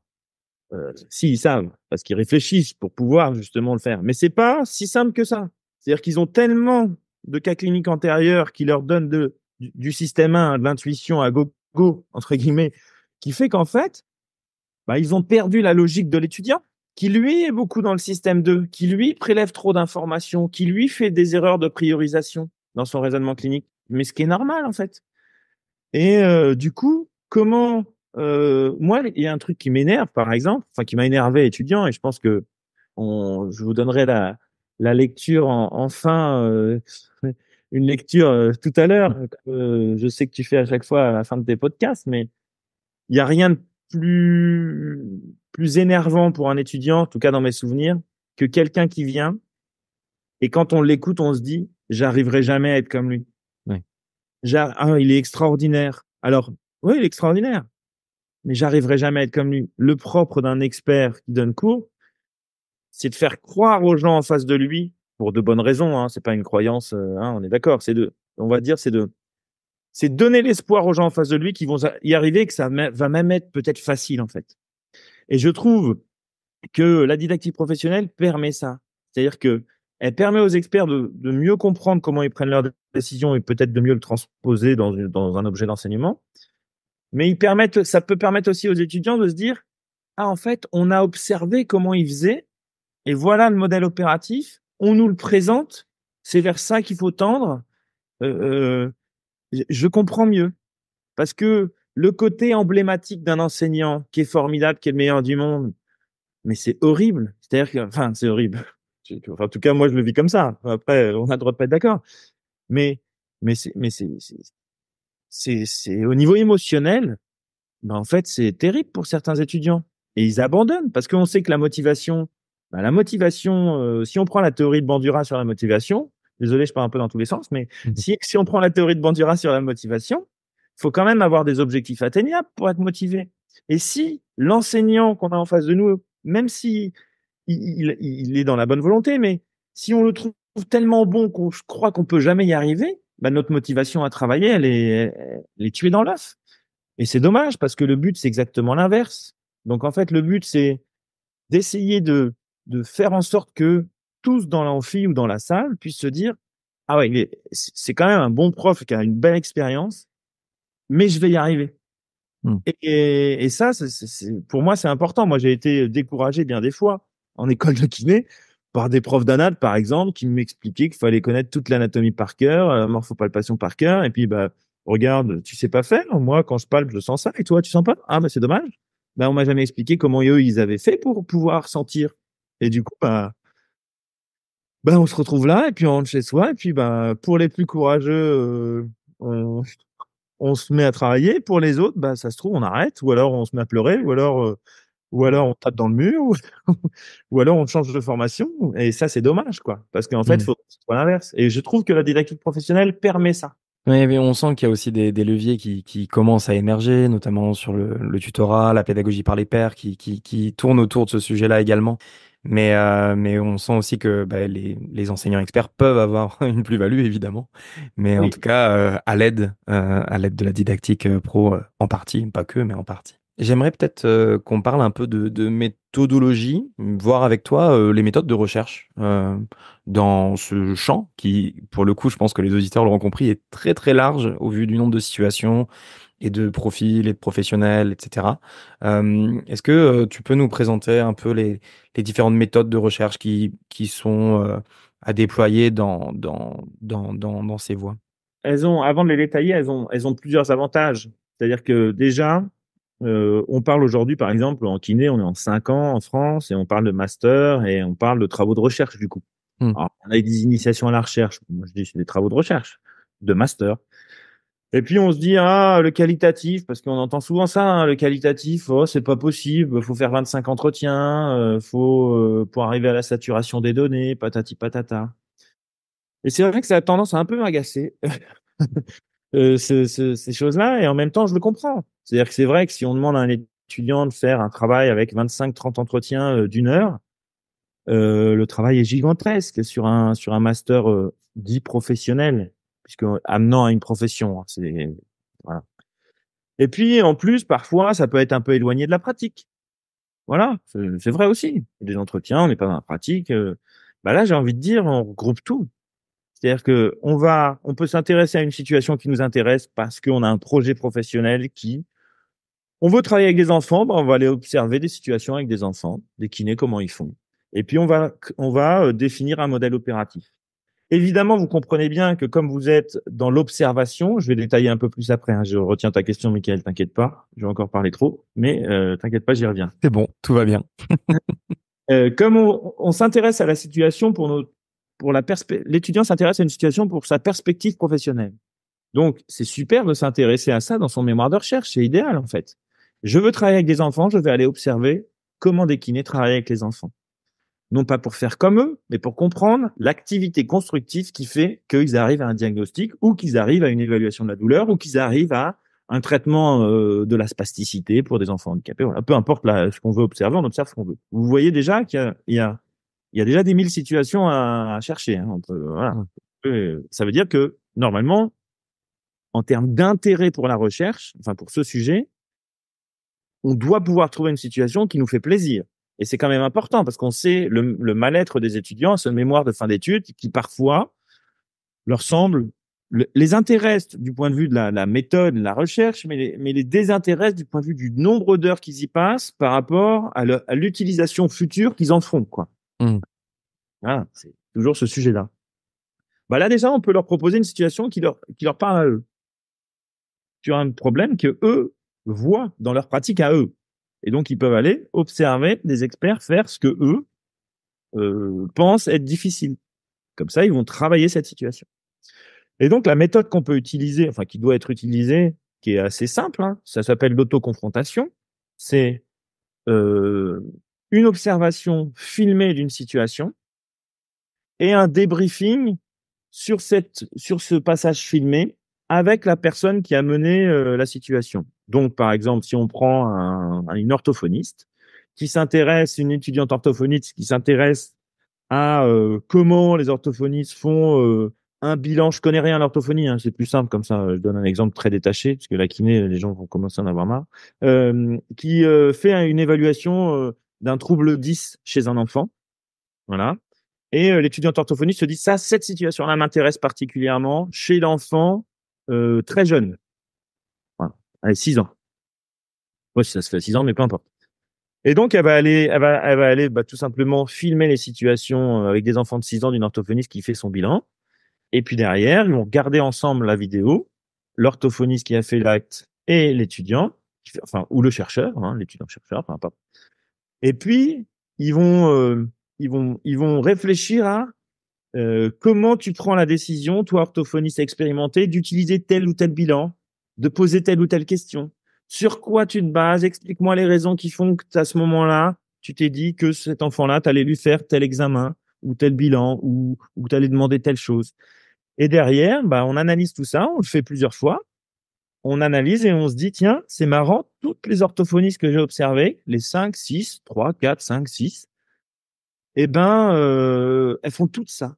Si, ils savent, parce qu'ils réfléchissent pour pouvoir justement le faire. Mais c'est pas si simple que ça. C'est-à-dire qu'ils ont tellement de cas cliniques antérieurs qui leur donnent du système 1, de l'intuition à gogo, entre guillemets, qui fait qu'en fait, bah, ils ont perdu la logique de l'étudiant, qui lui est beaucoup dans le système 2, qui lui prélève trop d'informations, qui lui fait des erreurs de priorisation dans son raisonnement clinique. Mais ce qui est normal, en fait. Et du coup, moi, il y a un truc qui m'énerve, par exemple, enfin qui m'a énervé étudiant, et je pense que je vous donnerai la lecture en fin, une lecture tout à l'heure. Je sais que tu fais à chaque fois à la fin de tes podcasts, mais il y a rien de plus énervant pour un étudiant, en tout cas dans mes souvenirs, que quelqu'un qui vient et quand on l'écoute, on se dit, j'arriverai jamais à être comme lui. Ouais. Il est extraordinaire. Alors, oui, il est extraordinaire, mais j'arriverai jamais à être comme lui. Le propre d'un expert qui donne cours, c'est de faire croire aux gens en face de lui, pour de bonnes raisons, hein, c'est pas une croyance, hein, on est d'accord, on va dire, c'est donner l'espoir aux gens en face de lui qui vont y arriver, que va même être peut-être facile, en fait. Et je trouve que la didactique professionnelle permet ça. C'est-à-dire que elle permet aux experts de mieux comprendre comment ils prennent leurs décisions et peut-être de mieux le transposer dans un objet d'enseignement. Mais ça peut permettre aussi aux étudiants de se dire, ah, en fait, on a observé comment ils faisaient et voilà le modèle opératif. On nous le présente. C'est vers ça qu'il faut tendre. Je comprends mieux parce que le côté emblématique d'un enseignant qui est formidable, qui est le meilleur du monde, mais c'est horrible. C'est-à-dire que, enfin, c'est horrible. Enfin, en tout cas, moi, je le vis comme ça. Après, on a le droit de pas être d'accord. Mais, c'est au niveau émotionnel, ben, en fait, c'est terrible pour certains étudiants. Et ils abandonnent parce qu'on sait que si on prend la théorie de Bandura sur la motivation, désolé, je pars un peu dans tous les sens, mais Mhm. si on prend la théorie de Bandura sur la motivation, il faut quand même avoir des objectifs atteignables pour être motivé. Et si l'enseignant qu'on a en face de nous, même si il est dans la bonne volonté, mais si on le trouve tellement bon qu'on croit qu'on peut jamais y arriver, bah, notre motivation à travailler, elle est tuée dans l'œuf. Et c'est dommage parce que le but, c'est exactement l'inverse. Donc, en fait, le but, c'est d'essayer de faire en sorte que tous dans l'amphi ou dans la salle puissent se dire, ah ouais, c'est quand même un bon prof qui a une belle expérience, mais je vais y arriver. Mm. Et ça, pour moi, c'est important. Moi, j'ai été découragé bien des fois en école de kiné par des profs d'anat, par exemple, qui m'expliquaient qu'il fallait connaître toute l'anatomie par cœur, la morphopalpation par cœur. Et puis, bah, regarde, tu sais pas faire. Moi, quand je palpe, je sens ça. Et toi, tu sens pas? Ah, bah, c'est dommage. Bah, on m'a jamais expliqué comment eux, ils avaient fait pour pouvoir sentir. Et du coup, bah, on se retrouve là, et puis on rentre chez soi. Et puis, bah, pour les plus courageux, on, on se met à travailler. Pour les autres, bah, ça se trouve, on arrête, ou alors on se met à pleurer, ou alors on tape dans le mur, ou alors on change de formation. Et ça, c'est dommage, quoi. Parce qu'en fait, il Mm. faut que ce soit l'inverse. Et je trouve que la didactique professionnelle permet ça. Ouais, mais on sent qu'il y a aussi des leviers qui commencent à émerger, notamment sur le tutorat, la pédagogie par les pairs, qui tournent autour de ce sujet-là également. Mais on sent aussi que bah, les enseignants experts peuvent avoir une plus-value, évidemment. Mais en Oui. tout cas, à l'aide de la didactique pro, en partie, pas que, mais en partie. J'aimerais peut-être qu'on parle un peu de méthodologie, voir avec toi les méthodes de recherche dans ce champ qui, pour le coup, je pense que les auditeurs l'auront compris, est très très large au vu du nombre de situations et de profils et de professionnels, etc. Est-ce que tu peux nous présenter un peu les différentes méthodes de recherche qui sont à déployer dans ces voies? Avant de les détailler, elles ont plusieurs avantages. C'est-à-dire que déjà, on parle aujourd'hui, par exemple, en kiné, on est en 5 ans en France et on parle de master et on parle de travaux de recherche, du coup. Hmm. Alors, on a des initiations à la recherche. Moi, je dis, c'est des travaux de recherche, de master. Et puis, on se dit, ah, le qualitatif, parce qu'on entend souvent ça, hein, le qualitatif, oh, c'est pas possible, faut faire 25 entretiens, pour arriver à la saturation des données, patati patata. Et c'est vrai que ça a tendance à un peu m'agacer, ces choses-là, et en même temps, je le comprends. C'est-à-dire que c'est vrai que si on demande à un étudiant de faire un travail avec 25-30 entretiens d'une heure, le travail est gigantesque sur un master dit professionnel, puisque amenant à une profession, hein, voilà. Et puis en plus, parfois, ça peut être un peu éloigné de la pratique. Voilà, c'est vrai aussi. Des entretiens, on n'est pas dans la pratique. Bah là, j'ai envie de dire, on regroupe tout. C'est-à-dire que on peut s'intéresser à une situation qui nous intéresse parce qu'on a un projet professionnel on veut travailler avec des enfants, on va aller observer des situations avec des enfants, des kinés, comment ils font. Et puis, on va définir un modèle opératif. Évidemment, vous comprenez bien que comme vous êtes dans l'observation, je vais détailler un peu plus après, hein, je retiens ta question, Mickaël, t'inquiète pas, je vais encore parler trop, mais t'inquiète pas, j'y reviens. C'est bon, tout va bien. Comme on s'intéresse à la situation l'étudiant s'intéresse à une situation pour sa perspective professionnelle. Donc, c'est super de s'intéresser à ça dans son mémoire de recherche, c'est idéal en fait. Je veux travailler avec des enfants, je vais aller observer comment des kinés travaillent avec les enfants. Non pas pour faire comme eux, mais pour comprendre l'activité constructive qui fait qu'ils arrivent à un diagnostic ou qu'ils arrivent à une évaluation de la douleur ou qu'ils arrivent à un traitement de la spasticité pour des enfants handicapés. Voilà. Peu importe ce qu'on veut observer, on observe ce qu'on veut. Vous voyez déjà qu'il y a déjà des 1000 situations à chercher. Hein. Voilà. Ça veut dire que normalement, en termes d'intérêt pour la recherche, enfin pour ce sujet, on doit pouvoir trouver une situation qui nous fait plaisir. Et c'est quand même important parce qu'on sait le mal-être des étudiants, ce mémoire de fin d'études qui parfois leur semble les intéressent du point de vue de la méthode, de la recherche, mais les désintéressent du point de vue du nombre d'heures qu'ils y passent par rapport à l'utilisation future qu'ils en feront, quoi. Mmh. Voilà, c'est toujours ce sujet-là. Bah là, déjà, on peut leur proposer une situation qui leur parle à eux. Sur un problème que eux voient dans leur pratique à eux. Et donc, ils peuvent aller observer des experts faire ce que eux pensent être difficile. Comme ça, ils vont travailler cette situation. Et donc, la méthode qu'on peut utiliser, enfin, qui doit être utilisée, qui est assez simple, hein, ça s'appelle l'autoconfrontation. C'est euh, une observation filmée d'une situation et un débriefing sur ce passage filmé avec la personne qui a mené la situation. Donc, par exemple, si on prend une orthophoniste une étudiante orthophoniste qui s'intéresse à comment les orthophonistes font un bilan. Je connais rien à l'orthophonie, hein, c'est plus simple comme ça. Je donne un exemple très détaché parce que la kiné, les gens vont commencer à en avoir marre. Qui fait une évaluation d'un trouble 10 chez un enfant, voilà. Et l'étudiant orthophoniste se dit ça, cette situation-là m'intéresse particulièrement chez l'enfant très jeune, voilà, à 6 ans. Moi, si ça se fait à 6 ans, mais peu importe. Et donc, elle va aller tout simplement filmer les situations avec des enfants de 6 ans d'une orthophoniste qui fait son bilan. Et puis derrière, ils vont regarder ensemble la vidéo, l'orthophoniste qui a fait l'acte et l'étudiant, ou le chercheur, hein, l'étudiant-chercheur, peu importe. Et puis, ils vont, ils vont réfléchir à comment tu prends la décision, toi, orthophoniste expérimenté, d'utiliser tel ou tel bilan, de poser telle ou telle question. Sur quoi tu te bases? Explique-moi les raisons qui font que à ce moment-là, tu t'es dit que cet enfant-là, tu allais lui faire tel examen ou tel bilan ou tu allais demander telle chose. Et derrière, bah, on analyse tout ça, on le fait plusieurs fois. On analyse et on se dit, tiens, c'est marrant, toutes les orthophonistes que j'ai observées, les 5, 6, 3, 4, 5, 6, eh ben, elles font toutes ça.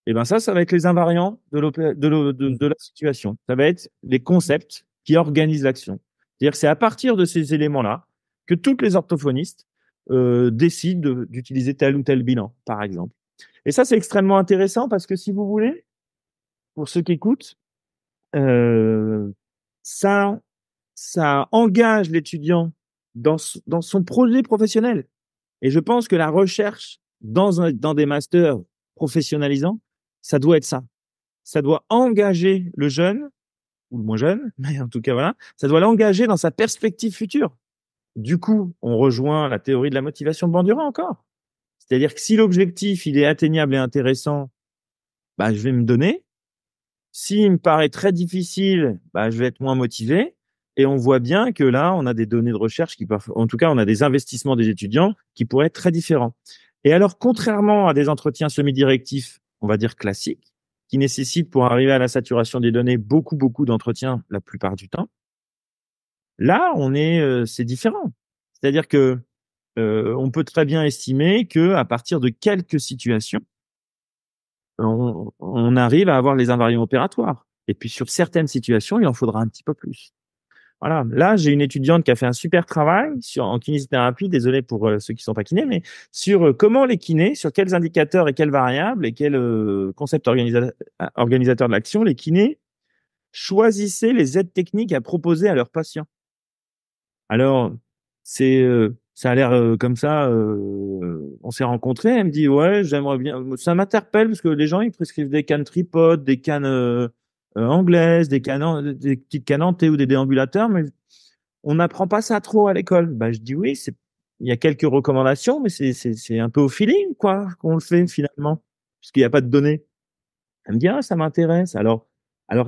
Et ben ça va être les invariants de la situation. Ça va être les concepts qui organisent l'action. C'est-à-dire que c'est à partir de ces éléments-là que toutes les orthophonistes décident d'utiliser tel ou tel bilan, par exemple. Et ça, c'est extrêmement intéressant parce que si vous voulez, pour ceux qui écoutent, euh, ça, ça engage l'étudiant dans son projet professionnel. Et je pense que la recherche dans des masters professionnalisants, ça doit être ça. Ça doit engager le jeune, ou le moins jeune, mais en tout cas, voilà, ça doit l'engager dans sa perspective future. Du coup, on rejoint la théorie de la motivation de Bandura encore. C'est-à-dire que si l'objectif, il est atteignable et intéressant, bah, je vais me donner. S'il me paraît très difficile, bah, je vais être moins motivé. Et on voit bien que là, on a des données de recherche en tout cas, on a des investissements des étudiants qui pourraient être très différents. Et alors, contrairement à des entretiens semi-directifs, on va dire classiques, qui nécessitent pour arriver à la saturation des données beaucoup d'entretiens la plupart du temps, là, c'est différent. C'est-à-dire que on peut très bien estimer que à partir de quelques situations, on arrive à avoir les invariants opératoires. Et puis sur certaines situations, il en faudra un petit peu plus. Voilà. Là, j'ai une étudiante qui a fait un super travail en kinésithérapie, désolé pour ceux qui sont pas kinés, mais sur comment les kinés, sur quels indicateurs et quelles variables et quels concepts organisateurs de l'action, les kinés choisissaient les aides techniques à proposer à leurs patients. Alors, ça a l'air comme ça. On s'est rencontrés. Elle me dit, ouais, j'aimerais bien. Ça m'interpelle parce que les gens ils prescrivent des cannes tripodes, des cannes anglaises, des petites cannes en thé ou des déambulateurs, mais on n'apprend pas ça trop à l'école. Bah, je dis oui, il y a quelques recommandations, mais c'est un peu au feeling, quoi, qu'on le fait finalement, puisqu'il n'y a pas de données. Elle me dit, ah, ça m'intéresse. Alors,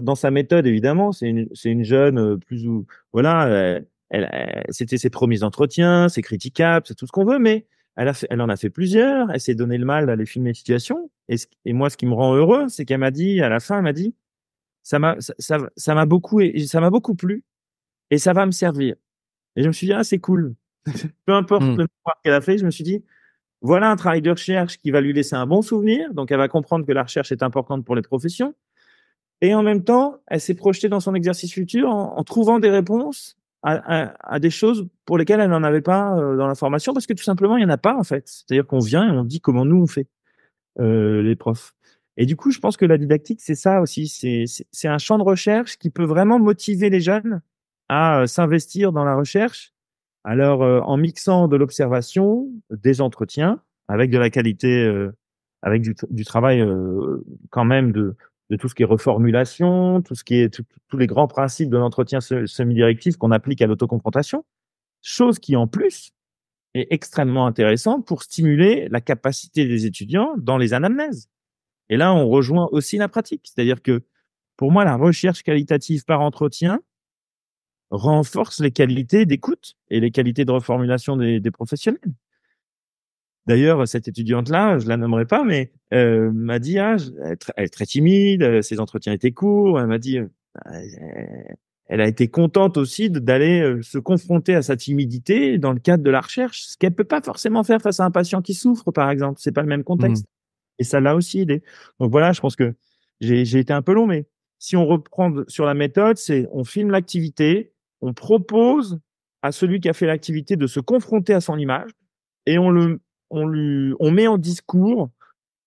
dans sa méthode, évidemment, c'est une jeune, plus ou, voilà, c'était ses premiers entretiens, c'est critiquable, c'est tout ce qu'on veut, mais elle en a fait plusieurs, elle s'est donné le mal d'aller filmer les situations. Et moi, ce qui me rend heureux, c'est qu'elle m'a dit, à la fin, elle m'a dit, ça m'a beaucoup plu et ça va me servir. Et je me suis dit, ah, c'est cool. Peu importe Mmh. le mémoire qu'elle a fait, je me suis dit, voilà un travail de recherche qui va lui laisser un bon souvenir. Donc, elle va comprendre que la recherche est importante pour les professions. Et en même temps, elle s'est projetée dans son exercice futur en trouvant des réponses à des choses pour lesquelles elle n'en avait pas dans la formation, parce que tout simplement, il n'y en a pas en fait. C'est-à-dire qu'on vient et on dit comment nous on fait, les profs. Et du coup, je pense que la didactique, c'est ça aussi. C'est un champ de recherche qui peut vraiment motiver les jeunes à s'investir dans la recherche. Alors, en mixant de l'observation, des entretiens, avec de la qualité, avec du travail quand même de tout ce qui est reformulation, tout ce qui est tous les grands principes de l'entretien semi-directif qu'on applique à l'autoconfrontation, chose qui en plus est extrêmement intéressante pour stimuler la capacité des étudiants dans les anamnèses. Et là, on rejoint aussi la pratique, c'est-à-dire que pour moi, la recherche qualitative par entretien renforce les qualités d'écoute et les qualités de reformulation des professionnels. D'ailleurs, cette étudiante-là, je la nommerai pas, mais m'a dit, ah, elle est très timide, ses entretiens étaient courts. Elle m'a dit, elle a été contente aussi d'aller se confronter à sa timidité dans le cadre de la recherche, ce qu'elle peut pas forcément faire face à un patient qui souffre, par exemple. C'est pas le même Mmh. contexte. Et ça l'a aussi aidé. Donc voilà, je pense que j'ai été un peu long, mais si on reprend sur la méthode, c'est on filme l'activité, on propose à celui qui a fait l'activité de se confronter à son image et on met en discours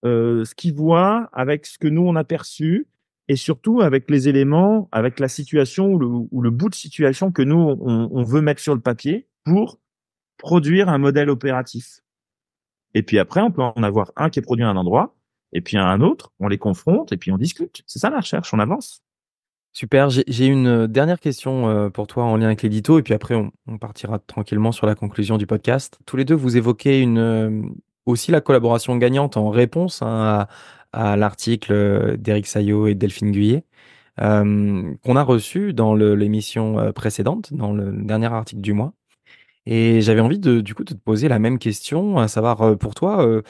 ce qu'il voit avec ce que nous on a perçu et surtout avec les éléments, avec la situation ou le bout de situation que nous on veut mettre sur le papier pour produire un modèle opératif. Et puis après, on peut en avoir un qui est produit à un endroit, et puis un autre, on les confronte, et puis on discute. C'est ça la recherche, on avance. Super, j'ai une, dernière question, pour toi en lien avec l'édito et puis après on partira tranquillement sur la conclusion du podcast. Tous les 2, vous évoquez aussi la collaboration gagnante en réponse, hein, à l'article, d'Éric Saillot et Delphine Guyet, qu'on a reçu dans l'émission, précédente, dans le dernier article du mois et j'avais envie du coup, de te poser la même question, à savoir, pour toi,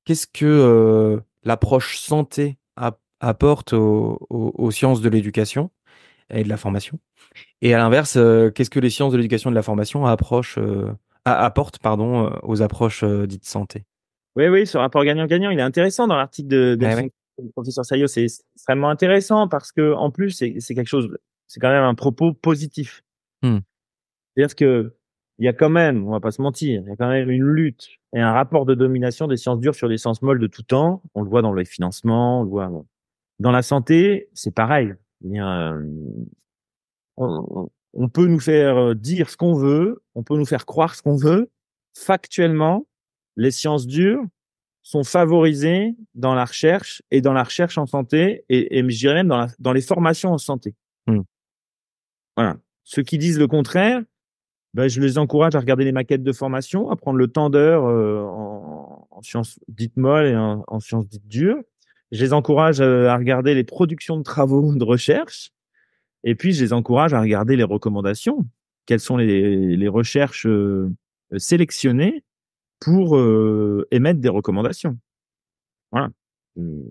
qu'est-ce que, l'approche santé apporte aux sciences de l'éducation et de la formation? Et à l'inverse, qu'est-ce que les sciences de l'éducation et de la formation apportent, pardon, aux approches, dites santé? Oui, oui, ce rapport gagnant-gagnant, il est intéressant dans l'article de Ouais, ouais. Delphine, du professeur Saillot. C'est extrêmement intéressant parce que en plus, c'est quelque chose, c'est quand même un propos positif. Mmh. C'est-à-dire que il y a quand même, on va pas se mentir, il y a quand même une lutte et un rapport de domination des sciences dures sur les sciences molles de tout temps. On le voit dans les financements, on le voit dans la santé, c'est pareil. On peut nous faire dire ce qu'on veut, on peut nous faire croire ce qu'on veut. Factuellement, les sciences dures sont favorisées dans la recherche et dans la recherche en santé et je dirais même dans les formations en santé. Mmh. Voilà. Ceux qui disent le contraire, ben, je les encourage à regarder les maquettes de formation, à prendre le temps d'heure en sciences dites molles et en sciences dites dures. Je les encourage à regarder les productions de travaux de recherche. Et puis, je les encourage à regarder les recommandations. Quelles sont les recherches sélectionnées pour émettre des recommandations. Voilà. Mmh,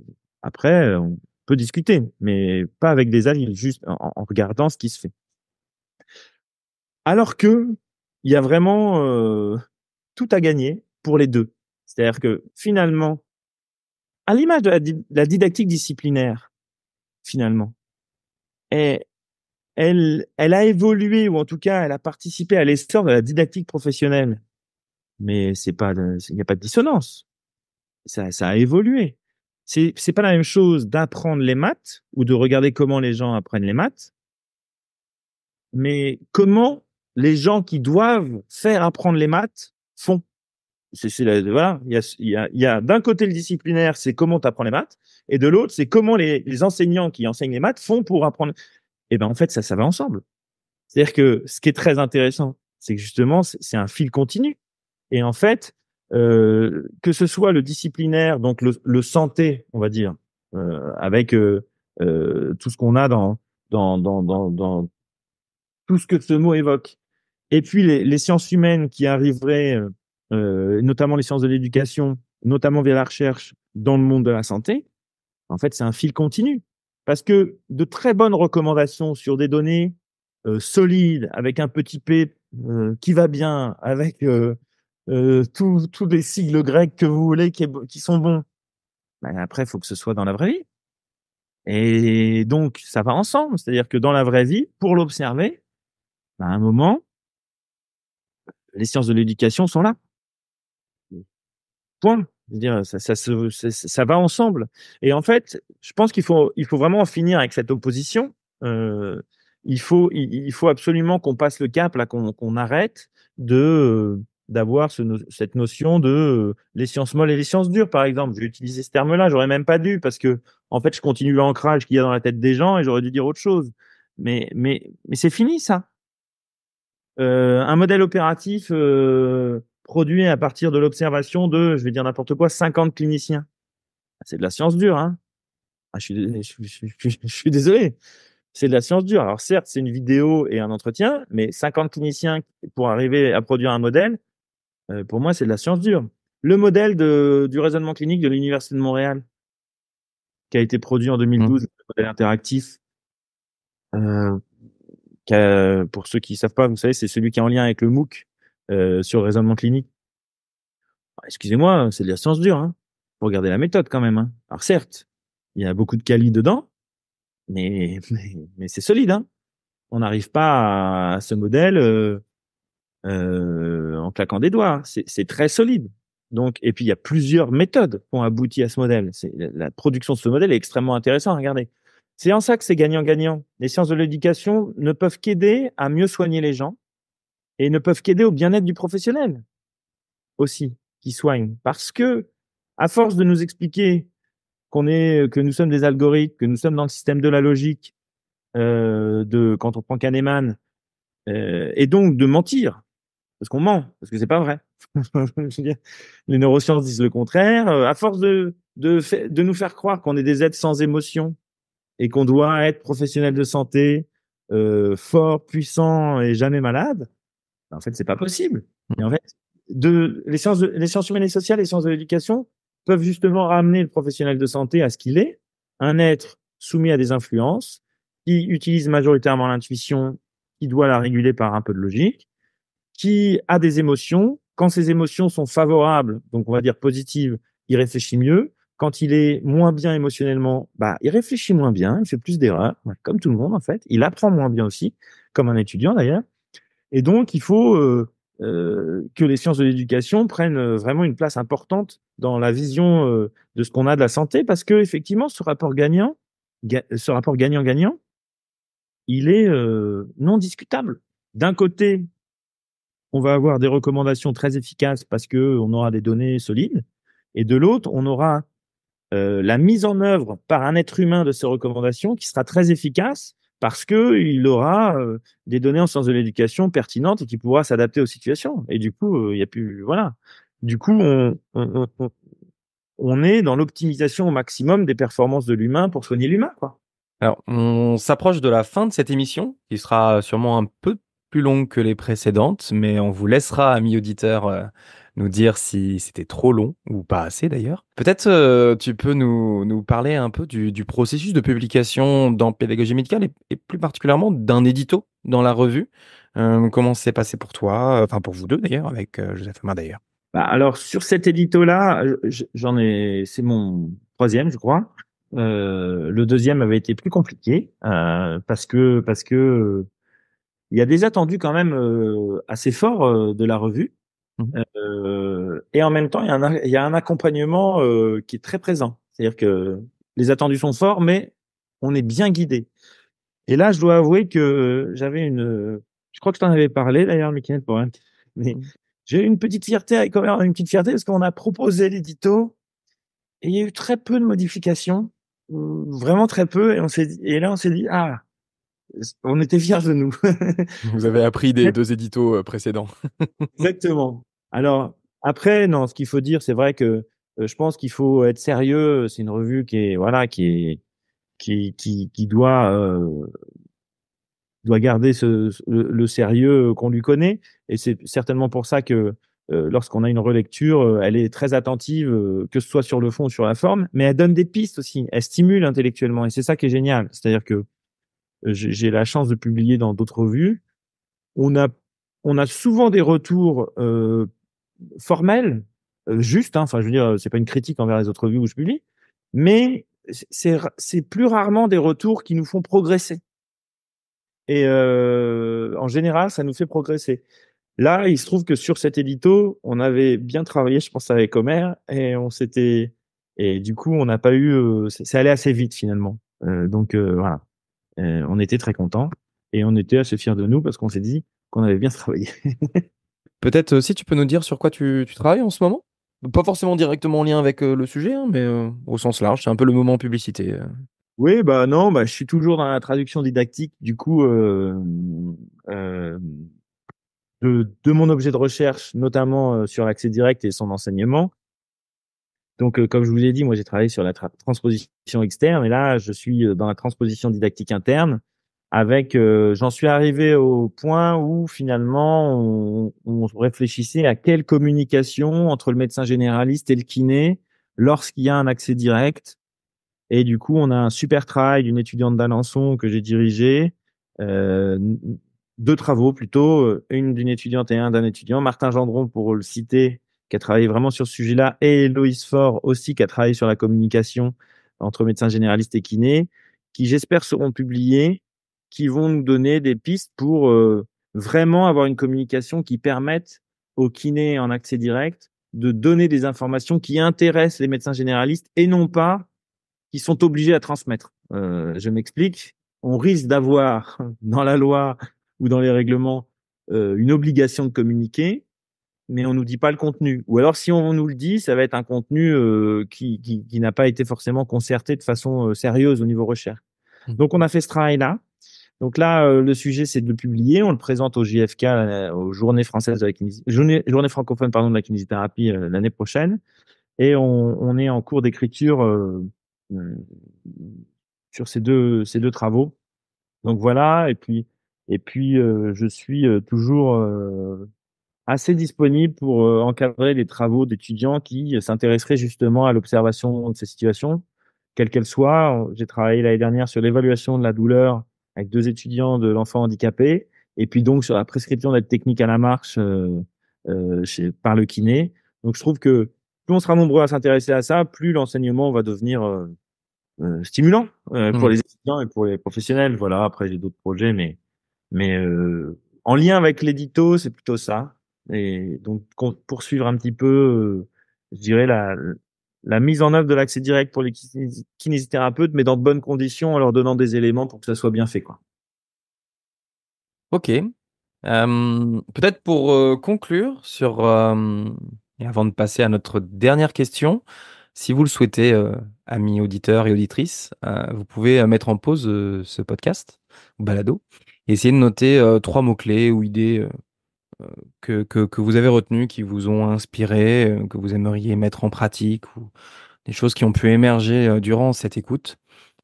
après, on peut discuter, mais pas avec des avis, juste en regardant ce qui se fait. Alors que il y a vraiment tout à gagner pour les 2. C'est-à-dire que finalement, à l'image de la didactique disciplinaire, finalement, elle elle a évolué, ou en tout cas, elle a participé à l'essor de la didactique professionnelle. Mais il n'y a pas de dissonance. Ça a évolué. C'est pas la même chose d'apprendre les maths ou de regarder comment les gens apprennent les maths, mais comment les gens qui doivent faire apprendre les maths font. Voilà, il y a d'un côté le disciplinaire, c'est comment tu apprends les maths, et de l'autre, c'est comment les enseignants qui enseignent les maths font pour apprendre. Et ben en fait, ça va ensemble. C'est-à-dire que ce qui est très intéressant, c'est que justement, c'est un fil continu. Et en fait, que ce soit le disciplinaire, donc le santé, on va dire, avec tout ce qu'on a dans tout ce que ce mot évoque, et puis les sciences humaines qui arriveraient, notamment les sciences de l'éducation, notamment via la recherche dans le monde de la santé, en fait, c'est un fil continu. Parce que de très bonnes recommandations sur des données solides, avec un petit p qui va bien, avec tous les sigles grecs que vous voulez qui sont bons, ben après, il faut que ce soit dans la vraie vie. Et donc, ça va ensemble. C'est-à-dire que dans la vraie vie, pour l'observer, ben, à un moment, les sciences de l'éducation sont là. Point. Je veux dire, ça va ensemble. Et en fait, je pense il faut vraiment en finir avec cette opposition. Il faut absolument qu'on passe le cap là, qu'on arrête d'avoir cette notion de les sciences molles et les sciences dures, par exemple. J'ai utilisé ce terme-là, j'aurais même pas dû parce que en fait, je continue l'ancrage qu'il y a dans la tête des gens et j'aurais dû dire autre chose. Mais c'est fini ça. Un modèle opératif produit à partir de l'observation de, je vais dire n'importe quoi, 50 cliniciens. C'est de la science dure, hein. Ah, je suis désolé. C'est de la science dure. Alors certes, c'est une vidéo et un entretien, mais 50 cliniciens pour arriver à produire un modèle, pour moi, c'est de la science dure. Le modèle du raisonnement clinique de l'Université de Montréal, qui a été produit en 2012, le modèle interactif, euh, pour ceux qui ne savent pas, vous savez, c'est celui qui est en lien avec le MOOC sur le raisonnement clinique. Excusez-moi, c'est de la science dure, hein. Faut regarder la méthode quand même, hein. Alors certes, il y a beaucoup de quali dedans, mais c'est solide, hein. On n'arrive pas à ce modèle en claquant des doigts. C'est très solide. Donc, et puis il y a plusieurs méthodes qui ont abouti à ce modèle. La production de ce modèle est extrêmement intéressante. Regardez, c'est en ça que c'est gagnant-gagnant. Les sciences de l'éducation ne peuvent qu'aider à mieux soigner les gens et ne peuvent qu'aider au bien-être du professionnel aussi qui soigne. Parce que, à force de nous expliquer que nous sommes des algorithmes, que nous sommes dans le système de la logique, quand on prend Kahneman, et donc de mentir, parce qu'on ment, parce que c'est pas vrai. Je veux dire, les neurosciences disent le contraire. À force de nous faire croire qu'on est des êtres sans émotion et qu'on doit être professionnel de santé, fort, puissant et jamais malade, en fait, c'est pas possible. Et en fait, les sciences humaines et sociales, les sciences de l'éducation peuvent justement ramener le professionnel de santé à ce qu'il est, un être soumis à des influences, qui utilise majoritairement l'intuition, qui doit la réguler par un peu de logique, qui a des émotions. Quand ces émotions sont favorables, donc on va dire positives, il réfléchit mieux. Quand il est moins bien émotionnellement, bah, il réfléchit moins bien, il fait plus d'erreurs, comme tout le monde en fait. Il apprend moins bien aussi, comme un étudiant d'ailleurs. Et donc, il faut que les sciences de l'éducation prennent vraiment une place importante dans la vision de ce qu'on a de la santé, parce que effectivement, ce rapport gagnant-gagnant, il est non discutable. D'un côté, on va avoir des recommandations très efficaces parce que on aura des données solides, et de l'autre, on aura la mise en œuvre par un être humain de ces recommandations qui sera très efficace parce qu'il aura des données en sciences de l'éducation pertinentes et qui pourra s'adapter aux situations. Et du coup, il y a plus, voilà. Du coup, on est dans l'optimisation au maximum des performances de l'humain pour soigner l'humain, quoi. Alors, on s'approche de la fin de cette émission, qui sera sûrement un peu plus longue que les précédentes, mais on vous laissera, amis auditeurs, nous dire si c'était trop long ou pas assez d'ailleurs. Peut-être tu peux nous parler un peu du processus de publication dans Pédagogie médicale et plus particulièrement d'un édito dans la revue. Comment c'est passé pour toi, enfin pour vous deux d'ailleurs, avec Joseph Omar d'ailleurs. Bah, alors, sur cet édito-là, c'est mon troisième, je crois. Le deuxième avait été plus compliqué parce que il y a des attendus quand même assez forts de la revue. Mmh. Et en même temps, il y a un accompagnement qui est très présent. C'est-à-dire que les attendus sont forts, mais on est bien guidé. Et là, je dois avouer que j'avais je crois que je t'en avais parlé d'ailleurs, Mickaël, mais Mmh. j'ai eu une petite fierté, quand même une petite fierté parce qu'on a proposé l'édito et il y a eu très peu de modifications, vraiment très peu. Et là, on s'est dit, ah, on était fiers de nous. Vous avez appris des 2 éditos, précédents. Exactement. Alors, après, non, ce qu'il faut dire, c'est vrai que je pense qu'il faut être sérieux. C'est une revue qui est, voilà, qui doit garder le sérieux qu'on lui connaît. Et c'est certainement pour ça que lorsqu'on a une relecture, elle est très attentive, que ce soit sur le fond ou sur la forme, mais elle donne des pistes aussi. Elle stimule intellectuellement. Et c'est ça qui est génial. C'est-à-dire que j'ai la chance de publier dans d'autres revues. On a, on a souvent des retours formels, justes, hein. Enfin, je veux dire, c'est pas une critique envers les autres revues où je publie, mais c'est plus rarement des retours qui nous font progresser. Et en général, ça nous fait progresser. Là, il se trouve que sur cet édito, on avait bien travaillé, je pense, avec Omer, et du coup, on n'a pas eu, c'est allé assez vite finalement. Donc voilà, on était très contents et on était assez fiers de nous parce qu'on s'est dit qu'on avait bien travaillé. Peut-être aussi, tu peux nous dire sur quoi tu travailles en ce moment? Pas forcément directement en lien avec, le sujet, hein, mais, au sens large, c'est un peu le moment publicité. Oui, bah non, bah je suis toujours dans la traduction didactique. Du coup, euh, de mon objet de recherche, notamment sur l'accès direct et son enseignement. Donc, comme je vous l'ai dit, moi, j'ai travaillé sur la transposition externe et là, je suis dans la transposition didactique interne avec, j'en suis arrivé au point où finalement, on réfléchissait à quelle communication entre le médecin généraliste et le kiné lorsqu'il y a un accès direct. Et du coup, on a un super travail d'une étudiante d'Alençon que j'ai dirigé, euh, deux travaux plutôt, une d'une étudiante et un d'un étudiant. Martin Gendron, pour le citer, qui a travaillé vraiment sur ce sujet-là, et Loïs Faure aussi, qui a travaillé sur la communication entre médecins généralistes et kinés, qui j'espère seront publiés, qui vont nous donner des pistes pour vraiment avoir une communication qui permette aux kinés en accès direct de donner des informations qui intéressent les médecins généralistes et non pas qui sont obligés à transmettre. Je m'explique. On risque d'avoir dans la loi ou dans les règlements une obligation de communiquer, mais on nous dit pas le contenu. Ou alors, si on nous le dit, ça va être un contenu qui n'a pas été forcément concerté de façon sérieuse au niveau recherche. Mmh. Donc, on a fait ce travail-là. Donc là, le sujet, c'est de le publier. On le présente au JFK, aux Journées françaises de la Journée francophone, pardon, de la kinésithérapie l'année prochaine. Et on est en cours d'écriture euh, sur ces deux travaux. Donc voilà, et puis je suis toujours assez disponible pour encadrer les travaux d'étudiants qui s'intéresseraient justement à l'observation de ces situations, quelles qu'elles soient. J'ai travaillé l'année dernière sur l'évaluation de la douleur avec deux étudiants de l'enfant handicapé, et puis donc sur la prescription d'aide technique à la marche par le kiné. Donc je trouve que plus on sera nombreux à s'intéresser à ça, plus l'enseignement va devenir stimulant pour Mmh. les étudiants et pour les professionnels. Voilà, après j'ai d'autres projets, mais en lien avec l'édito, c'est plutôt ça. Et donc poursuivre un petit peu, je dirais la mise en œuvre de l'accès direct pour les kinésithérapeutes, mais dans de bonnes conditions, en leur donnant des éléments pour que ça soit bien fait, quoi. OK. Peut-être pour, conclure sur, et avant de passer à notre dernière question, si vous le souhaitez, amis auditeurs et auditrices, vous pouvez, mettre en pause, ce podcast ou balado et essayer de noter, 3 mots-clés ou idées, que vous avez retenues, qui vous ont inspiré, que vous aimeriez mettre en pratique ou des choses qui ont pu émerger, durant cette écoute.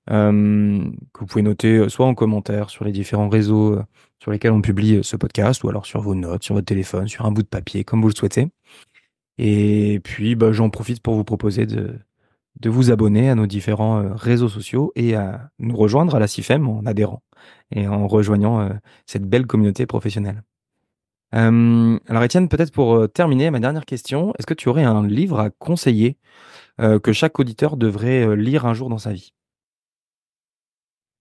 Que vous pouvez noter soit en commentaire sur les différents réseaux sur lesquels on publie ce podcast, ou alors sur vos notes, sur votre téléphone, sur un bout de papier, comme vous le souhaitez. Et puis, bah, j'en profite pour vous proposer de vous abonner à nos différents réseaux sociaux et à nous rejoindre à la CIFEM en adhérant et en rejoignant cette belle communauté professionnelle. Alors Étienne, peut-être pour terminer, ma dernière question, est-ce que tu aurais un livre à conseiller que chaque auditeur devrait lire un jour dans sa vie?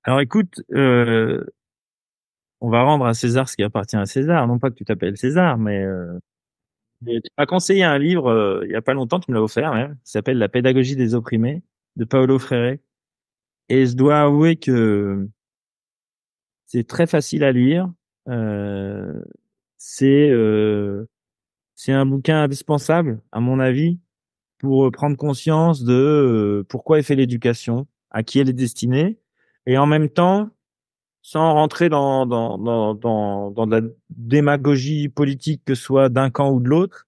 Alors écoute, on va rendre à César ce qui appartient à César. Non pas que tu t'appelles César, mais tu m'as conseillé un livre il y a pas longtemps, tu me l'as offert même, qui s'appelle La pédagogie des opprimés de Paulo Freire. Et je dois avouer que c'est très facile à lire. Euh, c'est euh, c'est un bouquin indispensable, à mon avis, pour prendre conscience de pourquoi est fait l'éducation, à qui elle est destinée, et en même temps, sans rentrer dans de la démagogie politique, que ce soit d'un camp ou de l'autre.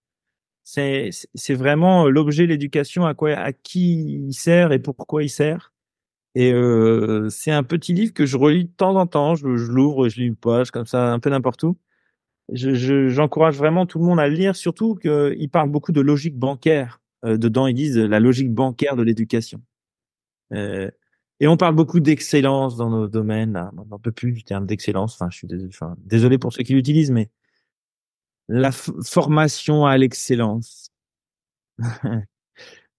C'est vraiment l'objet de l'éducation, à qui il sert et pourquoi il sert. Et c'est un petit livre que je relis de temps en temps. Je l'ouvre, je lis une page comme ça, un peu n'importe où. J'encourage vraiment tout le monde à le lire, surtout qu'il parle beaucoup de logique bancaire. Dedans, ils disent la logique bancaire de l'éducation. Euh, et on parle beaucoup d'excellence dans nos domaines. Là. On n'en peut plus du terme d'excellence. Enfin, je suis désolé pour ceux qui l'utilisent, mais la formation à l'excellence.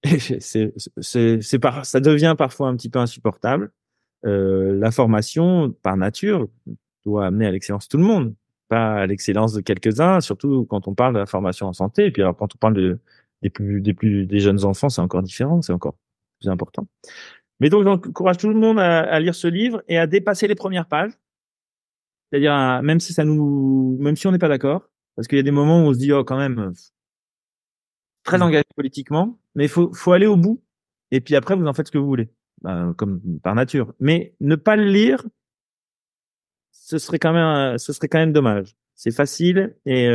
Ça devient parfois un petit peu insupportable. La formation, par nature, doit amener à l'excellence tout le monde, pas à l'excellence de quelques-uns, surtout quand on parle de la formation en santé. Et puis alors, quand on parle des jeunes enfants, c'est encore différent, c'est encore plus important. Mais donc, j'encourage tout le monde à lire ce livre et à dépasser les premières pages. C'est-à-dire, même si on n'est pas d'accord, parce qu'il y a des moments où on se dit, oh, quand même, très engagé politiquement, mais faut aller au bout. Et puis après, vous en faites ce que vous voulez, comme par nature. Mais ne pas le lire, ce serait quand même dommage. C'est facile et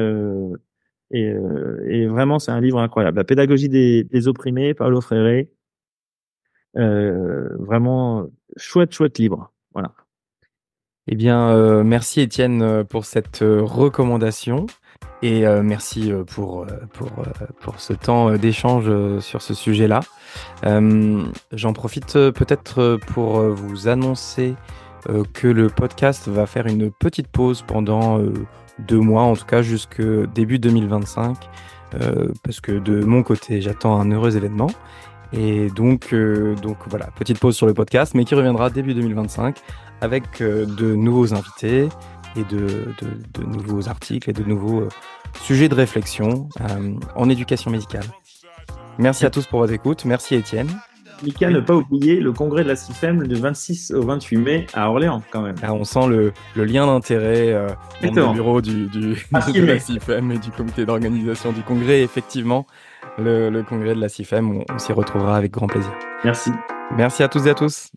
vraiment, c'est un livre incroyable. La pédagogie des opprimés, Paulo Freire. Vraiment chouette livre. Voilà. Eh bien, merci Étienne pour cette recommandation et merci pour ce temps d'échange sur ce sujet-là. J'en profite peut-être pour vous annoncer que le podcast va faire une petite pause pendant 2 mois, en tout cas jusque début 2025, parce que de mon côté, j'attends un heureux événement. Et donc voilà, petite pause sur le podcast, mais qui reviendra début 2025 avec de nouveaux invités et de nouveaux articles et de nouveaux sujets de réflexion en éducation médicale. Merci à tous pour votre écoute. Merci Étienne. Mika, ne pas oublier le congrès de la CIFEM du 26 au 28 mai à Orléans, quand même. On sent le lien d'intérêt dans le bureau de la CIFEM et du comité d'organisation du congrès. Effectivement, le congrès de la CIFEM, on s'y retrouvera avec grand plaisir. Merci. Merci à tous et à tous.